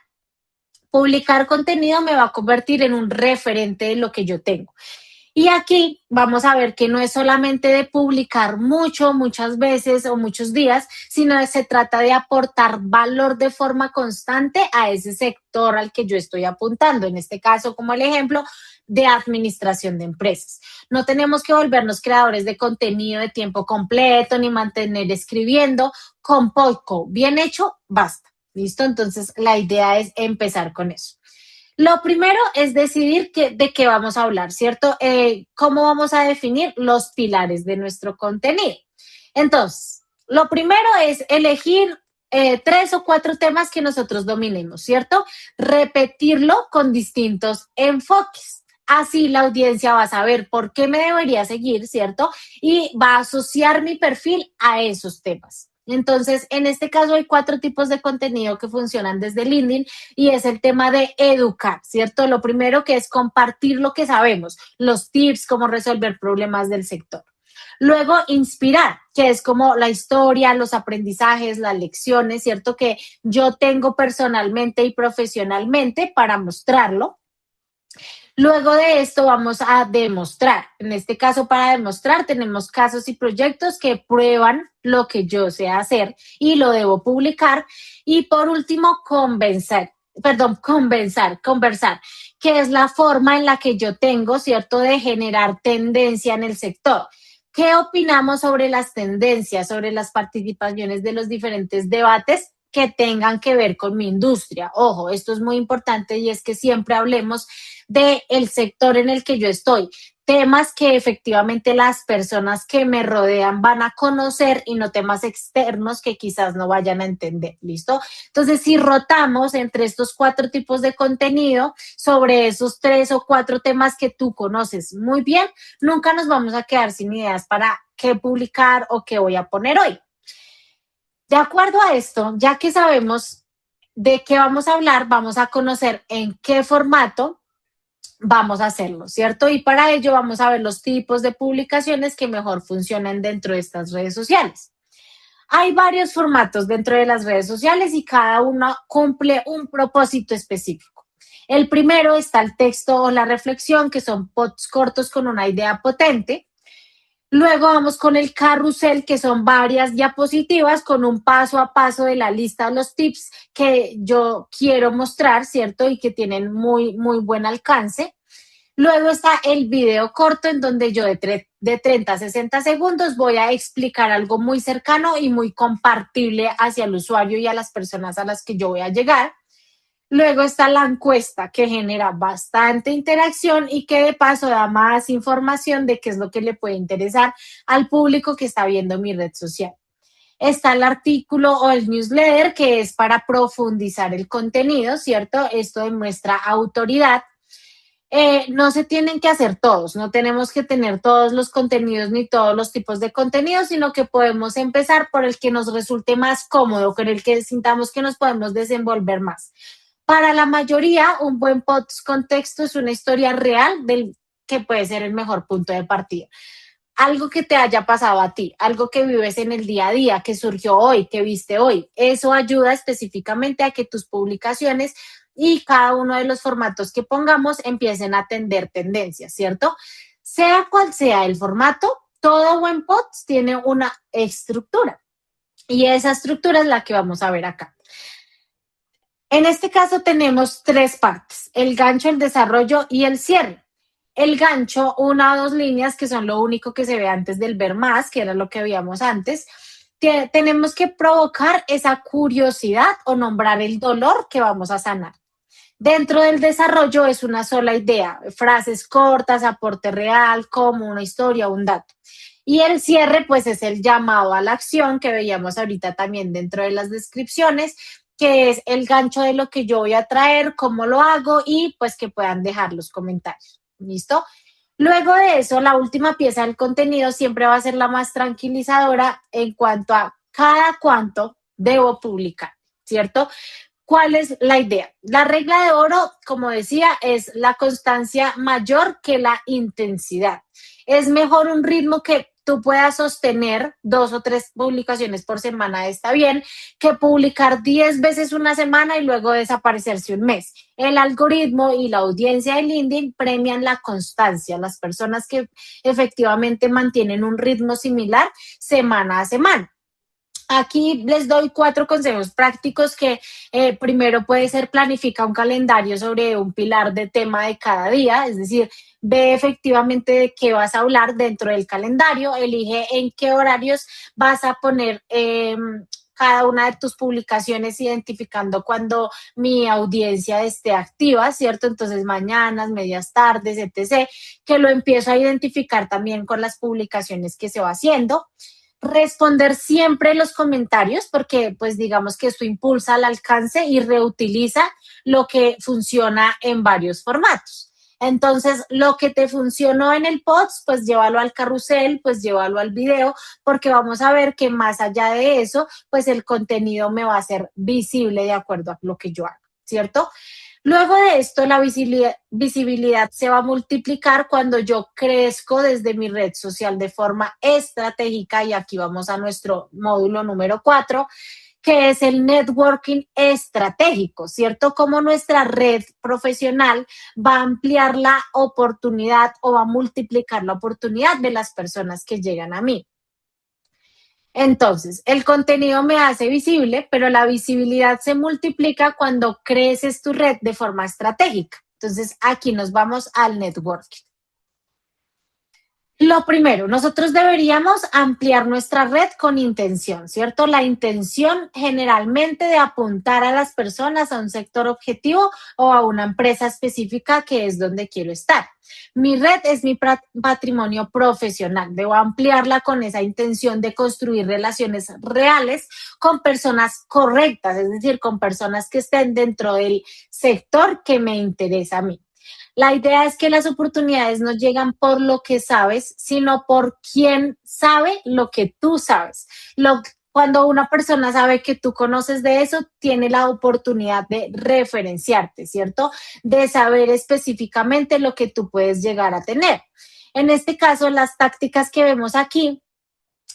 Speaker 2: Publicar contenido me va a convertir en un referente de lo que yo tengo. Y aquí vamos a ver que no es solamente de publicar mucho, muchas veces o muchos días, sino que se trata de aportar valor de forma constante a ese sector al que yo estoy apuntando. En este caso, como el ejemplo de administración de empresas. No tenemos que volvernos creadores de contenido de tiempo completo ni mantener escribiendo. Con poco bien hecho, basta. ¿Listo? Entonces, la idea es empezar con eso. Lo primero es decidir de qué vamos a hablar, ¿cierto? ¿Cómo vamos a definir los pilares de nuestro contenido? Entonces, lo primero es elegir 3 o 4 temas que nosotros dominemos, ¿cierto? Repetirlo con distintos enfoques. Así la audiencia va a saber por qué me debería seguir, ¿cierto? Y va a asociar mi perfil a esos temas. Entonces, en este caso hay 4 tipos de contenido que funcionan desde LinkedIn y es el tema de educar, ¿cierto? Lo primero que es compartir lo que sabemos, los tips, cómo resolver problemas del sector. Luego, inspirar, que es como la historia, los aprendizajes, las lecciones, ¿cierto? Que yo tengo personalmente y profesionalmente para mostrarlo. Luego de esto vamos a demostrar. En este caso, para demostrar, tenemos casos y proyectos que prueban lo que yo sé hacer y lo debo publicar. Y por último, conversar, que es la forma en la que yo tengo, ¿cierto?, de generar tendencia en el sector. ¿Qué opinamos sobre las tendencias, sobre las participaciones de los diferentes debates que tengan que ver con mi industria? Ojo, esto es muy importante y es que siempre hablemos del sector en el que yo estoy, temas que efectivamente las personas que me rodean van a conocer y no temas externos que quizás no vayan a entender, ¿listo? Entonces, si rotamos entre estos 4 tipos de contenido sobre esos 3 o 4 temas que tú conoces muy bien, nunca nos vamos a quedar sin ideas para qué publicar o qué voy a poner hoy. De acuerdo a esto, ya que sabemos de qué vamos a hablar, vamos a conocer en qué formato vamos a hacerlo, ¿cierto? Y para ello vamos a ver los tipos de publicaciones que mejor funcionan dentro de estas redes sociales. Hay varios formatos dentro de las redes sociales y cada uno cumple un propósito específico. El primero está el texto o la reflexión, que son posts cortos con una idea potente. Luego vamos con el carrusel, que son varias diapositivas con un paso a paso de la lista de los tips que yo quiero mostrar, ¿cierto? Y que tienen muy buen alcance. Luego está el video corto en donde yo de 30 a 60 segundos voy a explicar algo muy cercano y muy compartible hacia el usuario y a las personas a las que yo voy a llegar. Luego está la encuesta, que genera bastante interacción y que de paso da más información de qué es lo que le puede interesar al público que está viendo mi red social. Está el artículo o el newsletter, que es para profundizar el contenido, ¿cierto? Esto demuestra autoridad. No se tienen que hacer todos, no tenemos que tener todos los contenidos ni todos los tipos de contenidos, sino que podemos empezar por el que nos resulte más cómodo, con el que sintamos que nos podemos desenvolver más. Para la mayoría, un buen post contexto es una historia real del que puede ser el mejor punto de partida. Algo que te haya pasado a ti, algo que vives en el día a día, que surgió hoy, que viste hoy. Eso ayuda específicamente a que tus publicaciones y cada uno de los formatos que pongamos empiecen a atender tendencias, ¿cierto? Sea cual sea el formato, todo buen post tiene una estructura y esa estructura es la que vamos a ver acá. En este caso tenemos tres partes: el gancho, el desarrollo y el cierre. El gancho, una o dos líneas, que son lo único que se ve antes del ver más, que era lo que veíamos antes. Tenemos que provocar esa curiosidad o nombrar el dolor que vamos a sanar. Dentro del desarrollo es una sola idea, frases cortas, aporte real, como una historia, un dato. Y el cierre, pues es el llamado a la acción que veíamos ahorita también dentro de las descripciones, que es el gancho de lo que yo voy a traer, cómo lo hago y pues que puedan dejar los comentarios. ¿Listo? Luego de eso, la última pieza del contenido siempre va a ser la más tranquilizadora en cuanto a cada cuánto debo publicar, ¿cierto? ¿Cuál es la idea? La regla de oro, como decía, es la constancia mayor que la intensidad. Es mejor un ritmo que tú puedas sostener 2 o 3 publicaciones por semana, está bien, que publicar 10 veces una semana y luego desaparecerse un mes. El algoritmo y la audiencia de LinkedIn premian la constancia, las personas que efectivamente mantienen un ritmo similar semana a semana. Aquí les doy 4 consejos prácticos que primero puede ser: planifica un calendario sobre un pilar de tema de cada día, es decir, ve efectivamente de qué vas a hablar dentro del calendario, elige en qué horarios vas a poner cada una de tus publicaciones, identificando cuando mi audiencia esté activa, ¿cierto? Entonces, mañanas, medias tardes, etc., que lo empiezo a identificar también con las publicaciones que se va haciendo. Responder siempre los comentarios, porque pues digamos que esto impulsa el alcance y reutiliza lo que funciona en varios formatos. Entonces, lo que te funcionó en el post, pues llévalo al carrusel, pues llévalo al video, porque vamos a ver que más allá de eso, pues el contenido me va a ser visible de acuerdo a lo que yo haga, ¿cierto? Luego de esto, la visibilidad se va a multiplicar cuando yo crezco desde mi red social de forma estratégica, y aquí vamos a nuestro módulo número 4, que es el networking estratégico, ¿cierto? Cómo nuestra red profesional va a ampliar la oportunidad o va a multiplicar la oportunidad de las personas que llegan a mí. Entonces, el contenido me hace visible, pero la visibilidad se multiplica cuando creces tu red de forma estratégica. Entonces, aquí nos vamos al networking. Lo primero, nosotros deberíamos ampliar nuestra red con intención, ¿cierto? La intención generalmente de apuntar a las personas a un sector objetivo o a una empresa específica, que es donde quiero estar. Mi red es mi patrimonio profesional. Debo ampliarla con esa intención de construir relaciones reales con personas correctas, es decir, con personas que estén dentro del sector que me interesa a mí. La idea es que las oportunidades no llegan por lo que sabes, sino por quién sabe lo que tú sabes. Cuando una persona sabe que tú conoces de eso, tiene la oportunidad de referenciarte, ¿cierto? De saber específicamente lo que tú puedes llegar a tener. En este caso, las tácticas que vemos aquí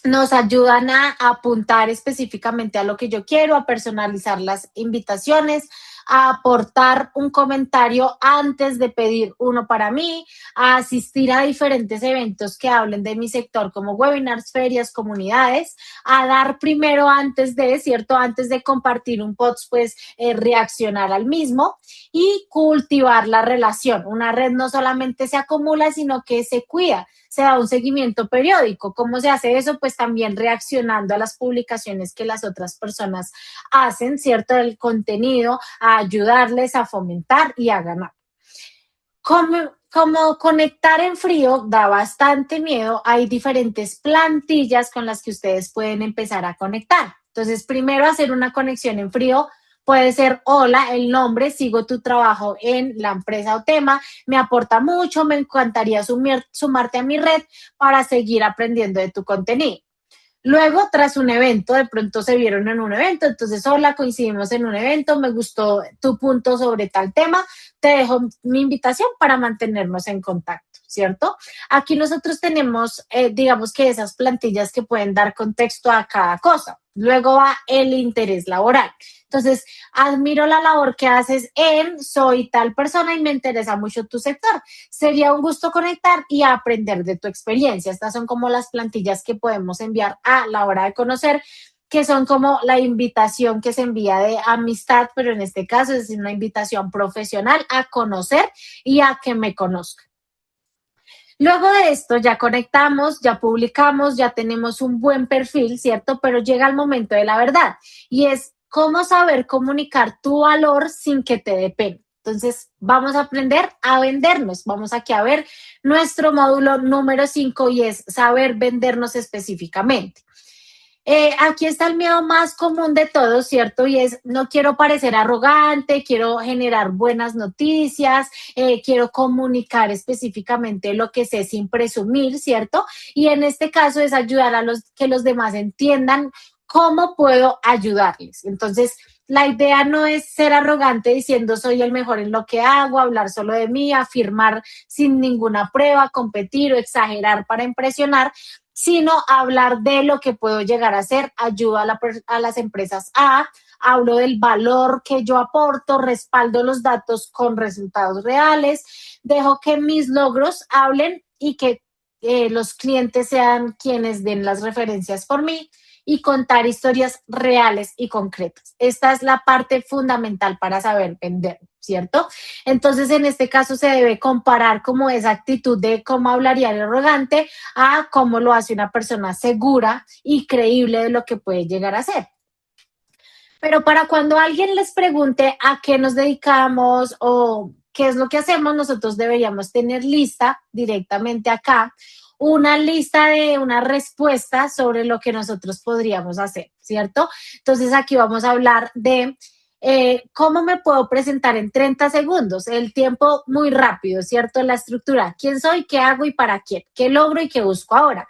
Speaker 2: nos ayudan a apuntar específicamente a lo que yo quiero, a personalizar las invitaciones, a aportar un comentario antes de pedir uno para mí, a asistir a diferentes eventos que hablen de mi sector como webinars, ferias, comunidades, a dar primero antes de, ¿cierto? Antes de compartir un post, pues reaccionar al mismo y cultivar la relación. Una red no solamente se acumula, sino que se cuida, se da un seguimiento periódico. ¿Cómo se hace eso? Pues también reaccionando a las publicaciones que las otras personas hacen, ¿cierto? El contenido, a ayudarles a fomentar y a ganar. Como conectar en frío da bastante miedo, hay diferentes plantillas con las que ustedes pueden empezar a conectar. Entonces, primero hacer una conexión en frío puede ser: hola, el nombre, sigo tu trabajo en la empresa o tema, me aporta mucho, me encantaría sumarte a mi red para seguir aprendiendo de tu contenido. Luego, tras un evento, de pronto se vieron en un evento, entonces, hola, coincidimos en un evento, me gustó tu punto sobre tal tema, te dejo mi invitación para mantenernos en contacto, ¿cierto? Aquí nosotros tenemos, digamos que esas plantillas que pueden dar contexto a cada cosa. Luego va el interés laboral. Entonces, admiro la labor que haces en soy tal persona y me interesa mucho tu sector. Sería un gusto conectar y aprender de tu experiencia. Estas son como las plantillas que podemos enviar a la hora de conocer, que son como la invitación que se envía de amistad, pero en este caso es una invitación profesional a conocer y a que me conozca. Luego de esto ya conectamos, ya publicamos, ya tenemos un buen perfil, ¿cierto? Pero llega el momento de la verdad y es cómo saber comunicar tu valor sin que te dé pena. Entonces, vamos a aprender a vendernos. Vamos aquí a ver nuestro módulo número 5 y es saber vendernos específicamente. Aquí está el miedo más común de todos, ¿cierto? Y es: no quiero parecer arrogante, quiero generar buenas noticias, quiero comunicar específicamente lo que sé sin presumir, ¿cierto? Y en este caso es ayudar a que los demás entiendan cómo puedo ayudarles. Entonces, la idea no es ser arrogante diciendo soy el mejor en lo que hago, hablar solo de mí, afirmar sin ninguna prueba, competir o exagerar para impresionar, sino hablar de lo que puedo llegar a hacer, ayudo a las empresas hablo del valor que yo aporto, respaldo los datos con resultados reales, dejo que mis logros hablen y que los clientes sean quienes den las referencias por mí y contar historias reales y concretas. Esta es la parte fundamental para saber vender, ¿cierto? Entonces, en este caso se debe comparar como esa actitud de cómo hablaría el arrogante a cómo lo hace una persona segura y creíble de lo que puede llegar a ser. Pero para cuando alguien les pregunte a qué nos dedicamos o qué es lo que hacemos, nosotros deberíamos tener lista directamente acá una lista de una respuesta sobre lo que nosotros podríamos hacer, ¿cierto? Entonces aquí vamos a hablar de cómo me puedo presentar en 30 segundos, el tiempo muy rápido, ¿cierto? La estructura: quién soy, qué hago y para quién, qué logro y qué busco ahora.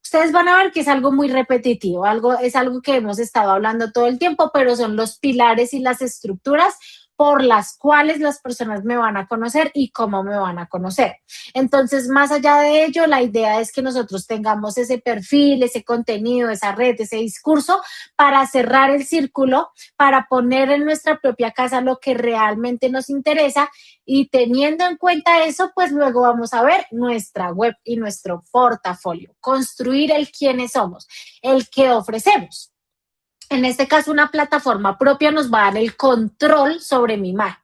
Speaker 2: Ustedes van a ver que es algo muy repetitivo, es algo que hemos estado hablando todo el tiempo, pero son los pilares y las estructuras por las cuales las personas me van a conocer y cómo me van a conocer. Entonces, más allá de ello, la idea es que nosotros tengamos ese perfil, ese contenido, esa red, ese discurso para cerrar el círculo, para poner en nuestra propia casa lo que realmente nos interesa, y teniendo en cuenta eso, pues luego vamos a ver nuestra web y nuestro portafolio, construir el quiénes somos, el qué ofrecemos. En este caso, una plataforma propia nos va a dar el control sobre mi imagen.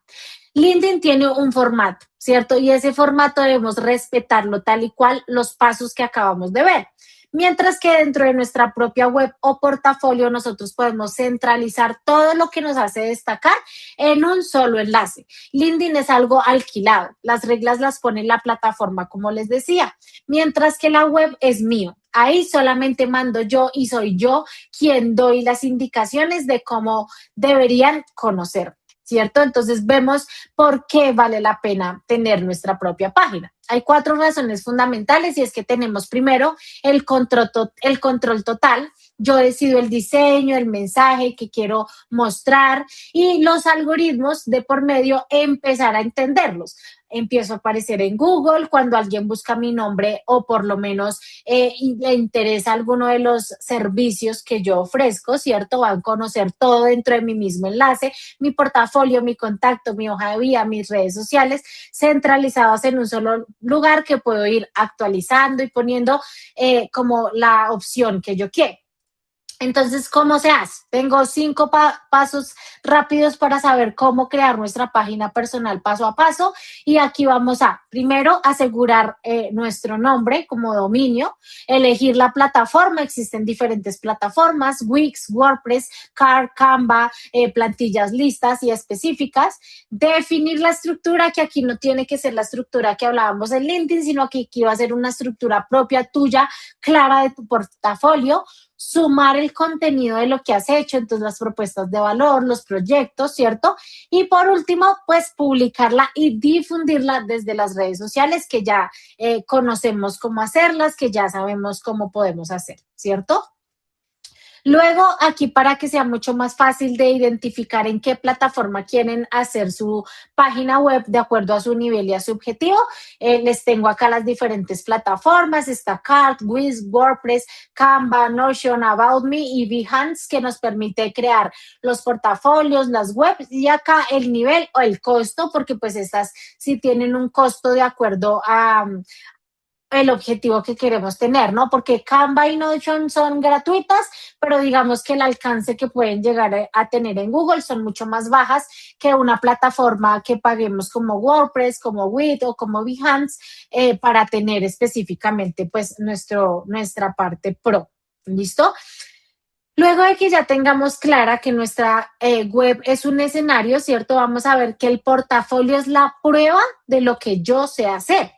Speaker 2: LinkedIn tiene un formato, ¿cierto? Y ese formato debemos respetarlo tal y cual los pasos que acabamos de ver. Mientras que dentro de nuestra propia web o portafolio nosotros podemos centralizar todo lo que nos hace destacar en un solo enlace. LinkedIn es algo alquilado, las reglas las pone la plataforma, como les decía, mientras que la web es mío. Ahí solamente mando yo y soy yo quien doy las indicaciones de cómo deberían conocer, ¿cierto? Entonces vemos por qué vale la pena tener nuestra propia página. Hay 4 razones fundamentales y es que tenemos primero el control total. yo decido el diseño, el mensaje que quiero mostrar y los algoritmos de por medio empezar a entenderlos. Empiezo a aparecer en Google cuando alguien busca mi nombre o por lo menos y le interesa alguno de los servicios que yo ofrezco, ¿cierto? Van a conocer todo dentro de mi mismo enlace, mi portafolio, mi contacto, mi hoja de vida, mis redes sociales, centralizados en un solo lugar que puedo ir actualizando y poniendo como la opción que yo quiero. Entonces, ¿cómo se hace? Tengo 5 pasos rápidos para saber cómo crear nuestra página personal paso a paso. Y aquí vamos a, primero, asegurar nuestro nombre como dominio, elegir la plataforma. Existen diferentes plataformas, Wix, WordPress, Car, Canva, plantillas listas y específicas. Definir la estructura, que aquí no tiene que ser la estructura que hablábamos en LinkedIn, sino que aquí va a ser una estructura propia tuya, clara de tu portafolio. Sumar el contenido de lo que has hecho, entonces las propuestas de valor, los proyectos, ¿cierto? Y por último, pues publicarla y difundirla desde las redes sociales que ya conocemos cómo hacerlas, que ya sabemos cómo podemos hacer, ¿cierto? Luego, aquí para que sea mucho más fácil de identificar en qué plataforma quieren hacer su página web de acuerdo a su nivel y a su objetivo, les tengo acá las diferentes plataformas, está Cart, Wix, WordPress, Canva, Notion, About Me y Behance, que nos permite crear los portafolios, las webs y acá el nivel o el costo, porque pues estas sí tienen un costo de acuerdo a el objetivo que queremos tener, ¿no? Porque Canva y Notion son gratuitas, pero digamos que el alcance que pueden llegar a tener en Google son mucho más bajas que una plataforma que paguemos como WordPress, como Wix o como Behance para tener específicamente pues nuestra parte pro. ¿Listo? Luego de que ya tengamos clara que nuestra web es un escenario, ¿cierto? Vamos a ver que el portafolio es la prueba de lo que yo sé hacer.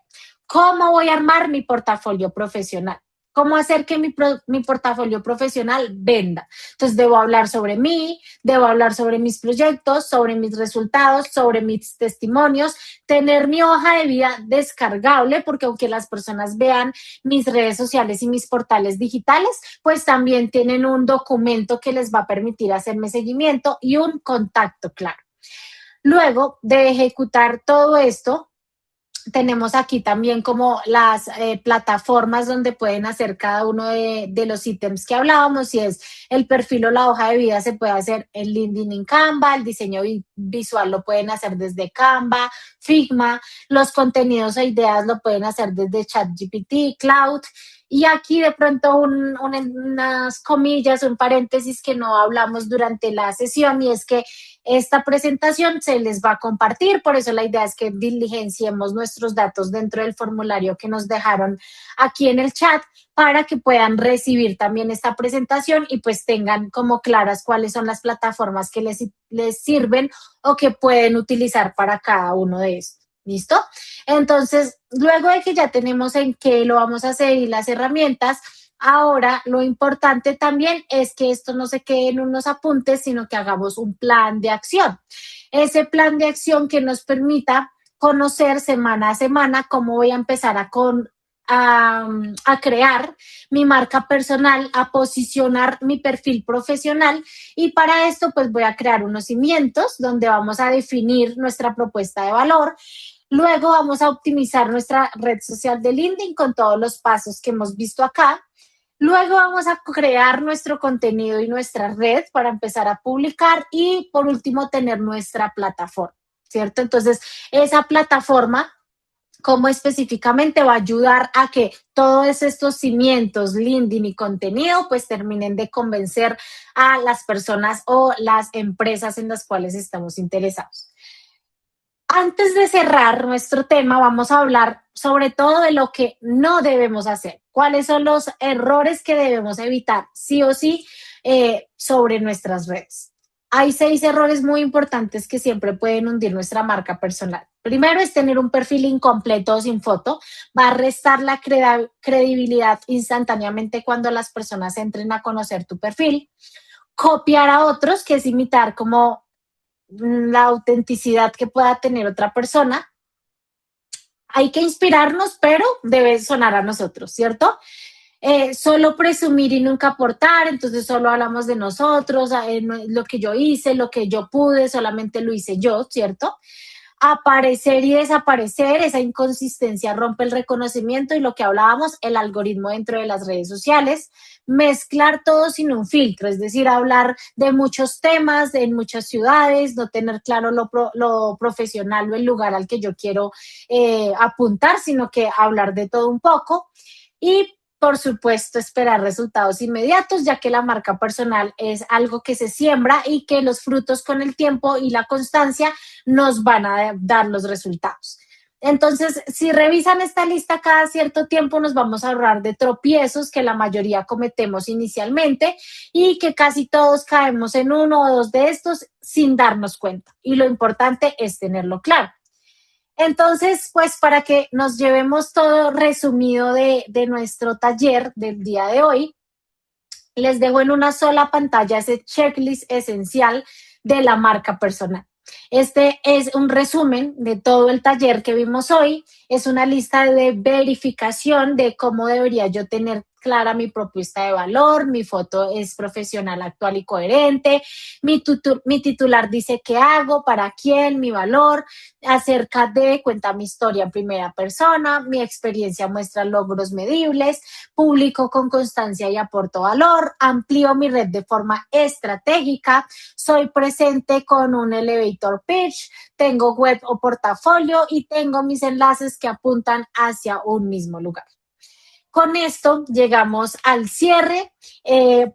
Speaker 2: ¿Cómo voy a armar mi portafolio profesional? ¿Cómo hacer que mi portafolio profesional venda? Entonces, debo hablar sobre mí, debo hablar sobre mis proyectos, sobre mis resultados, sobre mis testimonios, tener mi hoja de vida descargable, porque aunque las personas vean mis redes sociales y mis portales digitales, pues también tienen un documento que les va a permitir hacerme seguimiento y un contacto claro. Luego de ejecutar todo esto, tenemos aquí también como las plataformas donde pueden hacer cada uno de los ítems que hablábamos, si es el perfil o la hoja de vida se puede hacer en LinkedIn, en Canva, el diseño visual lo pueden hacer desde Canva, Figma, los contenidos e ideas lo pueden hacer desde ChatGPT, Cloud. Y aquí de pronto unas comillas, un paréntesis que no hablamos durante la sesión y es que esta presentación se les va a compartir, por eso la idea es que diligenciemos nuestros datos dentro del formulario que nos dejaron aquí en el chat para que puedan recibir también esta presentación y pues tengan como claras cuáles son las plataformas que les sirven o que pueden utilizar para cada uno de estos. ¿Listo? Entonces, luego de que ya tenemos en qué lo vamos a hacer y las herramientas, ahora, lo importante también es que esto no se quede en unos apuntes, sino que hagamos un plan de acción. Ese plan de acción que nos permita conocer semana a semana cómo voy a empezar a crear mi marca personal, a posicionar mi perfil profesional y para esto pues voy a crear unos cimientos donde vamos a definir nuestra propuesta de valor. Luego vamos a optimizar nuestra red social de LinkedIn con todos los pasos que hemos visto acá. Luego vamos a crear nuestro contenido y nuestra red para empezar a publicar y por último tener nuestra plataforma, ¿cierto? Entonces, esa plataforma, ¿cómo específicamente va a ayudar a que todos estos cimientos, LinkedIn y contenido, pues terminen de convencer a las personas o las empresas en las cuales estamos interesados? Antes de cerrar nuestro tema, vamos a hablar sobre todo de lo que no debemos hacer. ¿Cuáles son los errores que debemos evitar sí o sí sobre nuestras redes? Hay 6 errores muy importantes que siempre pueden hundir nuestra marca personal. Primero es tener un perfil incompleto o sin foto. Va a restar la credibilidad instantáneamente cuando las personas entren a conocer tu perfil. Copiar a otros, que es imitar como la autenticidad que pueda tener otra persona. Hay que inspirarnos, pero debe sonar a nosotros, ¿cierto? solo presumir y nunca aportar, entonces solo hablamos de nosotros, lo que yo hice, lo que yo pude, solamente lo hice yo, ¿cierto? Aparecer y desaparecer, esa inconsistencia rompe el reconocimiento y lo que hablábamos, el algoritmo dentro de las redes sociales, mezclar todo sin un filtro, es decir, hablar de muchos temas en muchas ciudades, no tener claro lo profesional o el lugar al que yo quiero apuntar, sino que hablar de todo un poco y por supuesto, esperar resultados inmediatos, ya que la marca personal es algo que se siembra y que los frutos con el tiempo y la constancia nos van a dar los resultados. Entonces, si revisan esta lista cada cierto tiempo, nos vamos a ahorrar de tropiezos que la mayoría cometemos inicialmente y que casi todos caemos en uno o dos de estos sin darnos cuenta. Y lo importante es tenerlo claro. Entonces, pues para que nos llevemos todo resumido de nuestro taller del día de hoy, les dejo en una sola pantalla ese checklist esencial de la marca personal. Este es un resumen de todo el taller que vimos hoy. Es una lista de verificación de cómo debería yo tener clara mi propuesta de valor, mi foto es profesional, actual y coherente, mi titular dice qué hago, para quién, mi valor, acerca de, cuenta mi historia en primera persona, mi experiencia muestra logros medibles, publico con constancia y aporto valor, amplío mi red de forma estratégica, soy presente con un elevator pitch, tengo web o portafolio y tengo mis enlaces que apuntan hacia un mismo lugar. Con esto llegamos al cierre,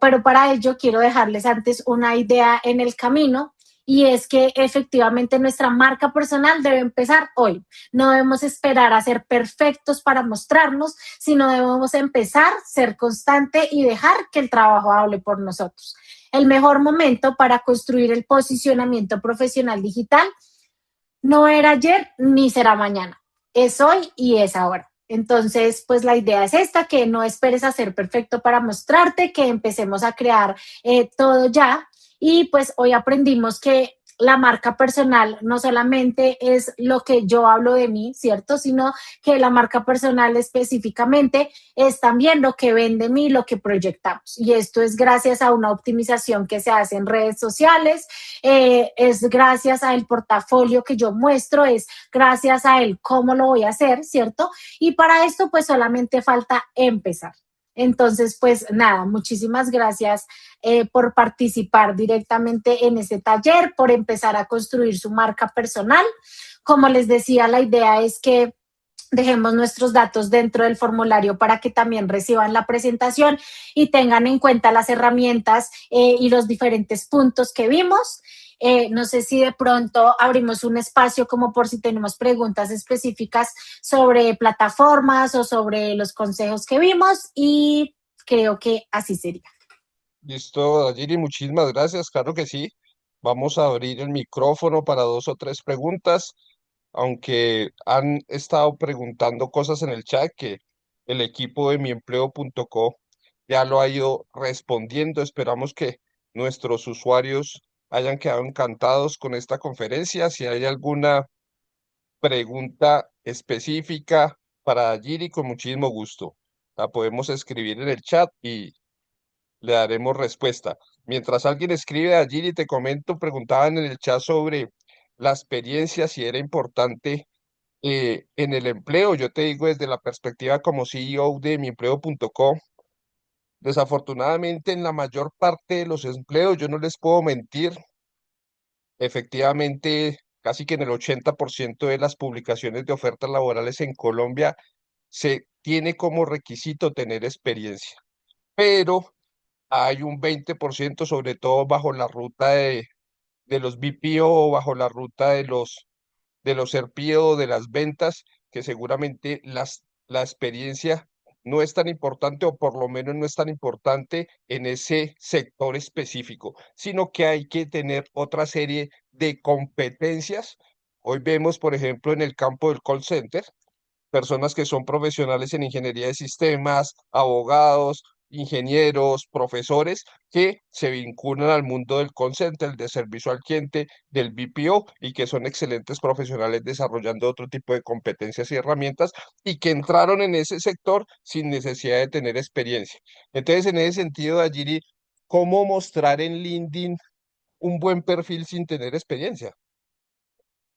Speaker 2: pero para ello quiero dejarles antes una idea en el camino y es que efectivamente nuestra marca personal debe empezar hoy. No debemos esperar a ser perfectos para mostrarnos, sino debemos empezar, ser constante y dejar que el trabajo hable por nosotros. El mejor momento para construir el posicionamiento profesional digital no era ayer ni será mañana, es hoy y es ahora. Entonces, pues la idea es esta, que no esperes a ser perfecto para mostrarte, que empecemos a crear todo ya. Y pues hoy aprendimos que la marca personal no solamente es lo que yo hablo de mí, ¿cierto? Sino que la marca personal específicamente es también lo que vende mí, lo que proyectamos. Y esto es gracias a una optimización que se hace en redes sociales, es gracias al portafolio que yo muestro, es gracias a él cómo lo voy a hacer, ¿cierto? Y para esto pues solamente falta empezar. Entonces, pues nada, muchísimas gracias por participar directamente en este taller, por empezar a construir su marca personal. Como les decía, la idea es que dejemos nuestros datos dentro del formulario para que también reciban la presentación y tengan en cuenta las herramientas y los diferentes puntos que vimos. No sé si de pronto abrimos un espacio como por si tenemos preguntas específicas sobre plataformas o sobre los consejos que vimos y creo que así sería.
Speaker 1: Listo, Dayiri, muchísimas gracias. Claro que sí. Vamos a abrir el micrófono para dos o tres preguntas, aunque han estado preguntando cosas en el chat que el equipo de miempleo.co ya lo ha ido respondiendo. Esperamos que nuestros usuarios hayan quedado encantados con esta conferencia. Si hay alguna pregunta específica para Dayiri, con muchísimo gusto. La podemos escribir en el chat y le daremos respuesta. Mientras alguien escribe allí y te comento, preguntaban en el chat sobre la experiencia, si era importante en el empleo. Yo te digo desde la perspectiva como CEO de miempleo.co, desafortunadamente en la mayor parte de los empleos, yo no les puedo mentir, efectivamente, casi que en el 80% de las publicaciones de ofertas laborales en Colombia se tiene como requisito tener experiencia. Pero hay un 20%, sobre todo bajo la ruta de los BPO, bajo la ruta de los RPO, de las ventas, que seguramente la experiencia no es tan importante, o por lo menos no es tan importante en ese sector específico, sino que hay que tener otra serie de competencias. Hoy vemos, por ejemplo, en el campo del call center, personas que son profesionales en ingeniería de sistemas, abogados, ingenieros, profesores que se vinculan al mundo del call center, de servicio al cliente, del BPO y que son excelentes profesionales desarrollando otro tipo de competencias y herramientas y que entraron en ese sector sin necesidad de tener experiencia. Entonces, en ese sentido, Dayiri, ¿cómo mostrar en LinkedIn un buen perfil sin tener experiencia?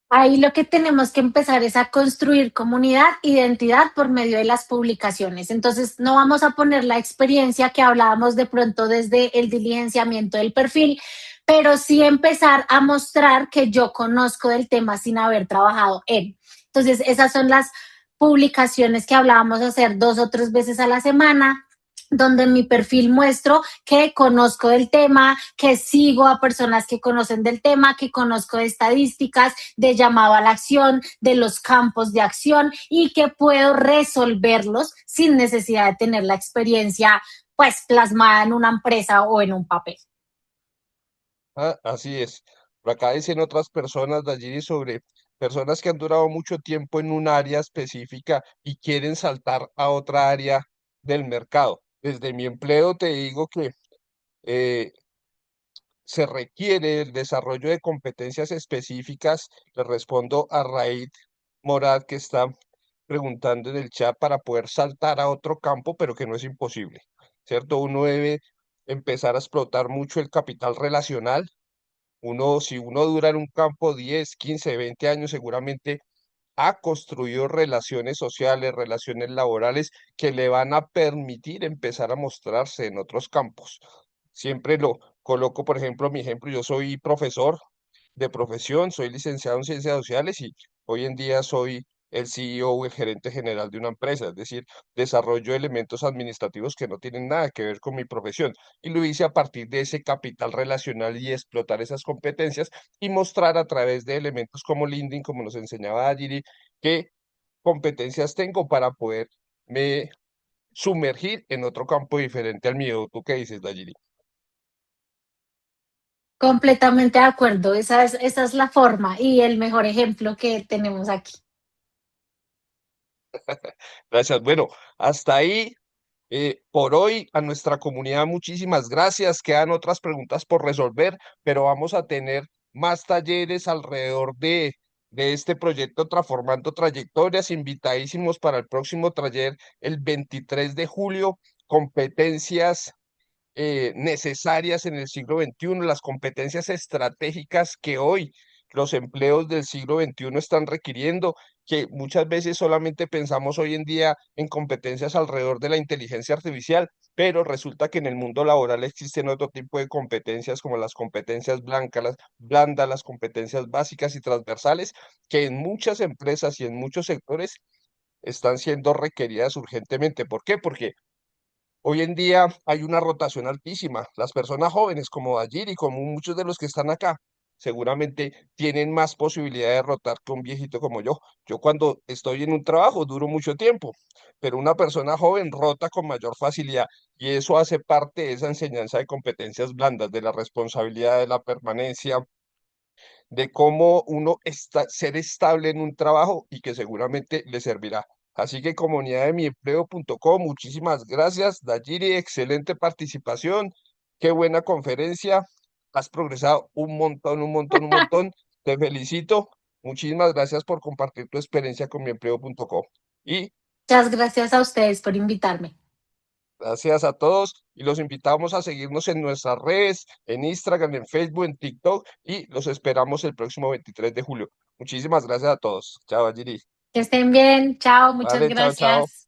Speaker 2: Ahí lo que tenemos que empezar es a construir comunidad, identidad por medio de las publicaciones. Entonces, no vamos a poner la experiencia que hablábamos de pronto desde el diligenciamiento del perfil, pero sí empezar a mostrar que yo conozco del tema sin haber trabajado en. Entonces, esas son las publicaciones que hablábamos de hacer 2 o 3 veces a la semana, donde en mi perfil muestro que conozco del tema, que sigo a personas que conocen del tema, que conozco de estadísticas, de llamado a la acción, de los campos de acción y que puedo resolverlos sin necesidad de tener la experiencia pues plasmada en una empresa o en un papel.
Speaker 1: Ah, así es. Por acá dicen otras personas de allí sobre personas que han durado mucho tiempo en un área específica y quieren saltar a otra área del mercado. Desde mi empleo te digo que eh, se requiere el desarrollo de competencias específicas. Le respondo a Raid Morad que está preguntando en el chat para poder saltar a otro campo, pero que no es imposible, ¿cierto? Uno debe empezar a explotar mucho el capital relacional. Si uno dura en un campo 10, 15, 20 años, seguramente ha construido relaciones sociales, relaciones laborales que le van a permitir empezar a mostrarse en otros campos. Siempre lo coloco, por ejemplo, mi ejemplo, yo soy profesor de profesión, soy licenciado en ciencias sociales y hoy en día soy el CEO o el gerente general de una empresa, es decir, desarrollo elementos administrativos que no tienen nada que ver con mi profesión. Y lo hice a partir de ese capital relacional y explotar esas competencias y mostrar a través de elementos como LinkedIn, como nos enseñaba Agiri, qué competencias tengo para poderme sumergir en otro campo diferente al mío. ¿Tú qué dices, Dayiri?
Speaker 2: Completamente de acuerdo, esa es la forma y el mejor ejemplo que tenemos aquí.
Speaker 1: Gracias. Bueno, hasta ahí por hoy a nuestra comunidad muchísimas gracias. Quedan otras preguntas por resolver, pero vamos a tener más talleres alrededor de este proyecto Transformando Trayectorias. Invitadísimos para el próximo taller el 23 de julio, competencias necesarias en el siglo XXI, las competencias estratégicas que hoy los empleos del siglo XXI están requiriendo, que muchas veces solamente pensamos hoy en día en competencias alrededor de la inteligencia artificial, pero resulta que en el mundo laboral existen otro tipo de competencias como las competencias blancas, las blandas, las competencias básicas y transversales, que en muchas empresas y en muchos sectores están siendo requeridas urgentemente. ¿Por qué? Porque hoy en día hay una rotación altísima. Las personas jóvenes como Ayir y como muchos de los que están acá, seguramente tienen más posibilidad de rotar que un viejito como yo. Yo cuando estoy en un trabajo duro mucho tiempo, pero una persona joven rota con mayor facilidad y eso hace parte de esa enseñanza de competencias blandas, de la responsabilidad, de la permanencia, de cómo uno está, ser estable en un trabajo y que seguramente le servirá. Así que comunidad de miempleo.com, muchísimas gracias. Dayiri, excelente participación. Qué buena conferencia. Has progresado un montón, un montón, un montón. Te felicito. Muchísimas gracias por compartir tu experiencia con miempleo.com. Y
Speaker 2: Muchas gracias a ustedes por invitarme.
Speaker 1: gracias a todos y los invitamos a seguirnos en nuestras redes, en Instagram, en Facebook, en TikTok y los esperamos el próximo 23 de julio. Muchísimas gracias a todos. Chao, Giri.
Speaker 2: Que estén bien, chao, muchas
Speaker 1: Vale, chao, chao.
Speaker 2: gracias.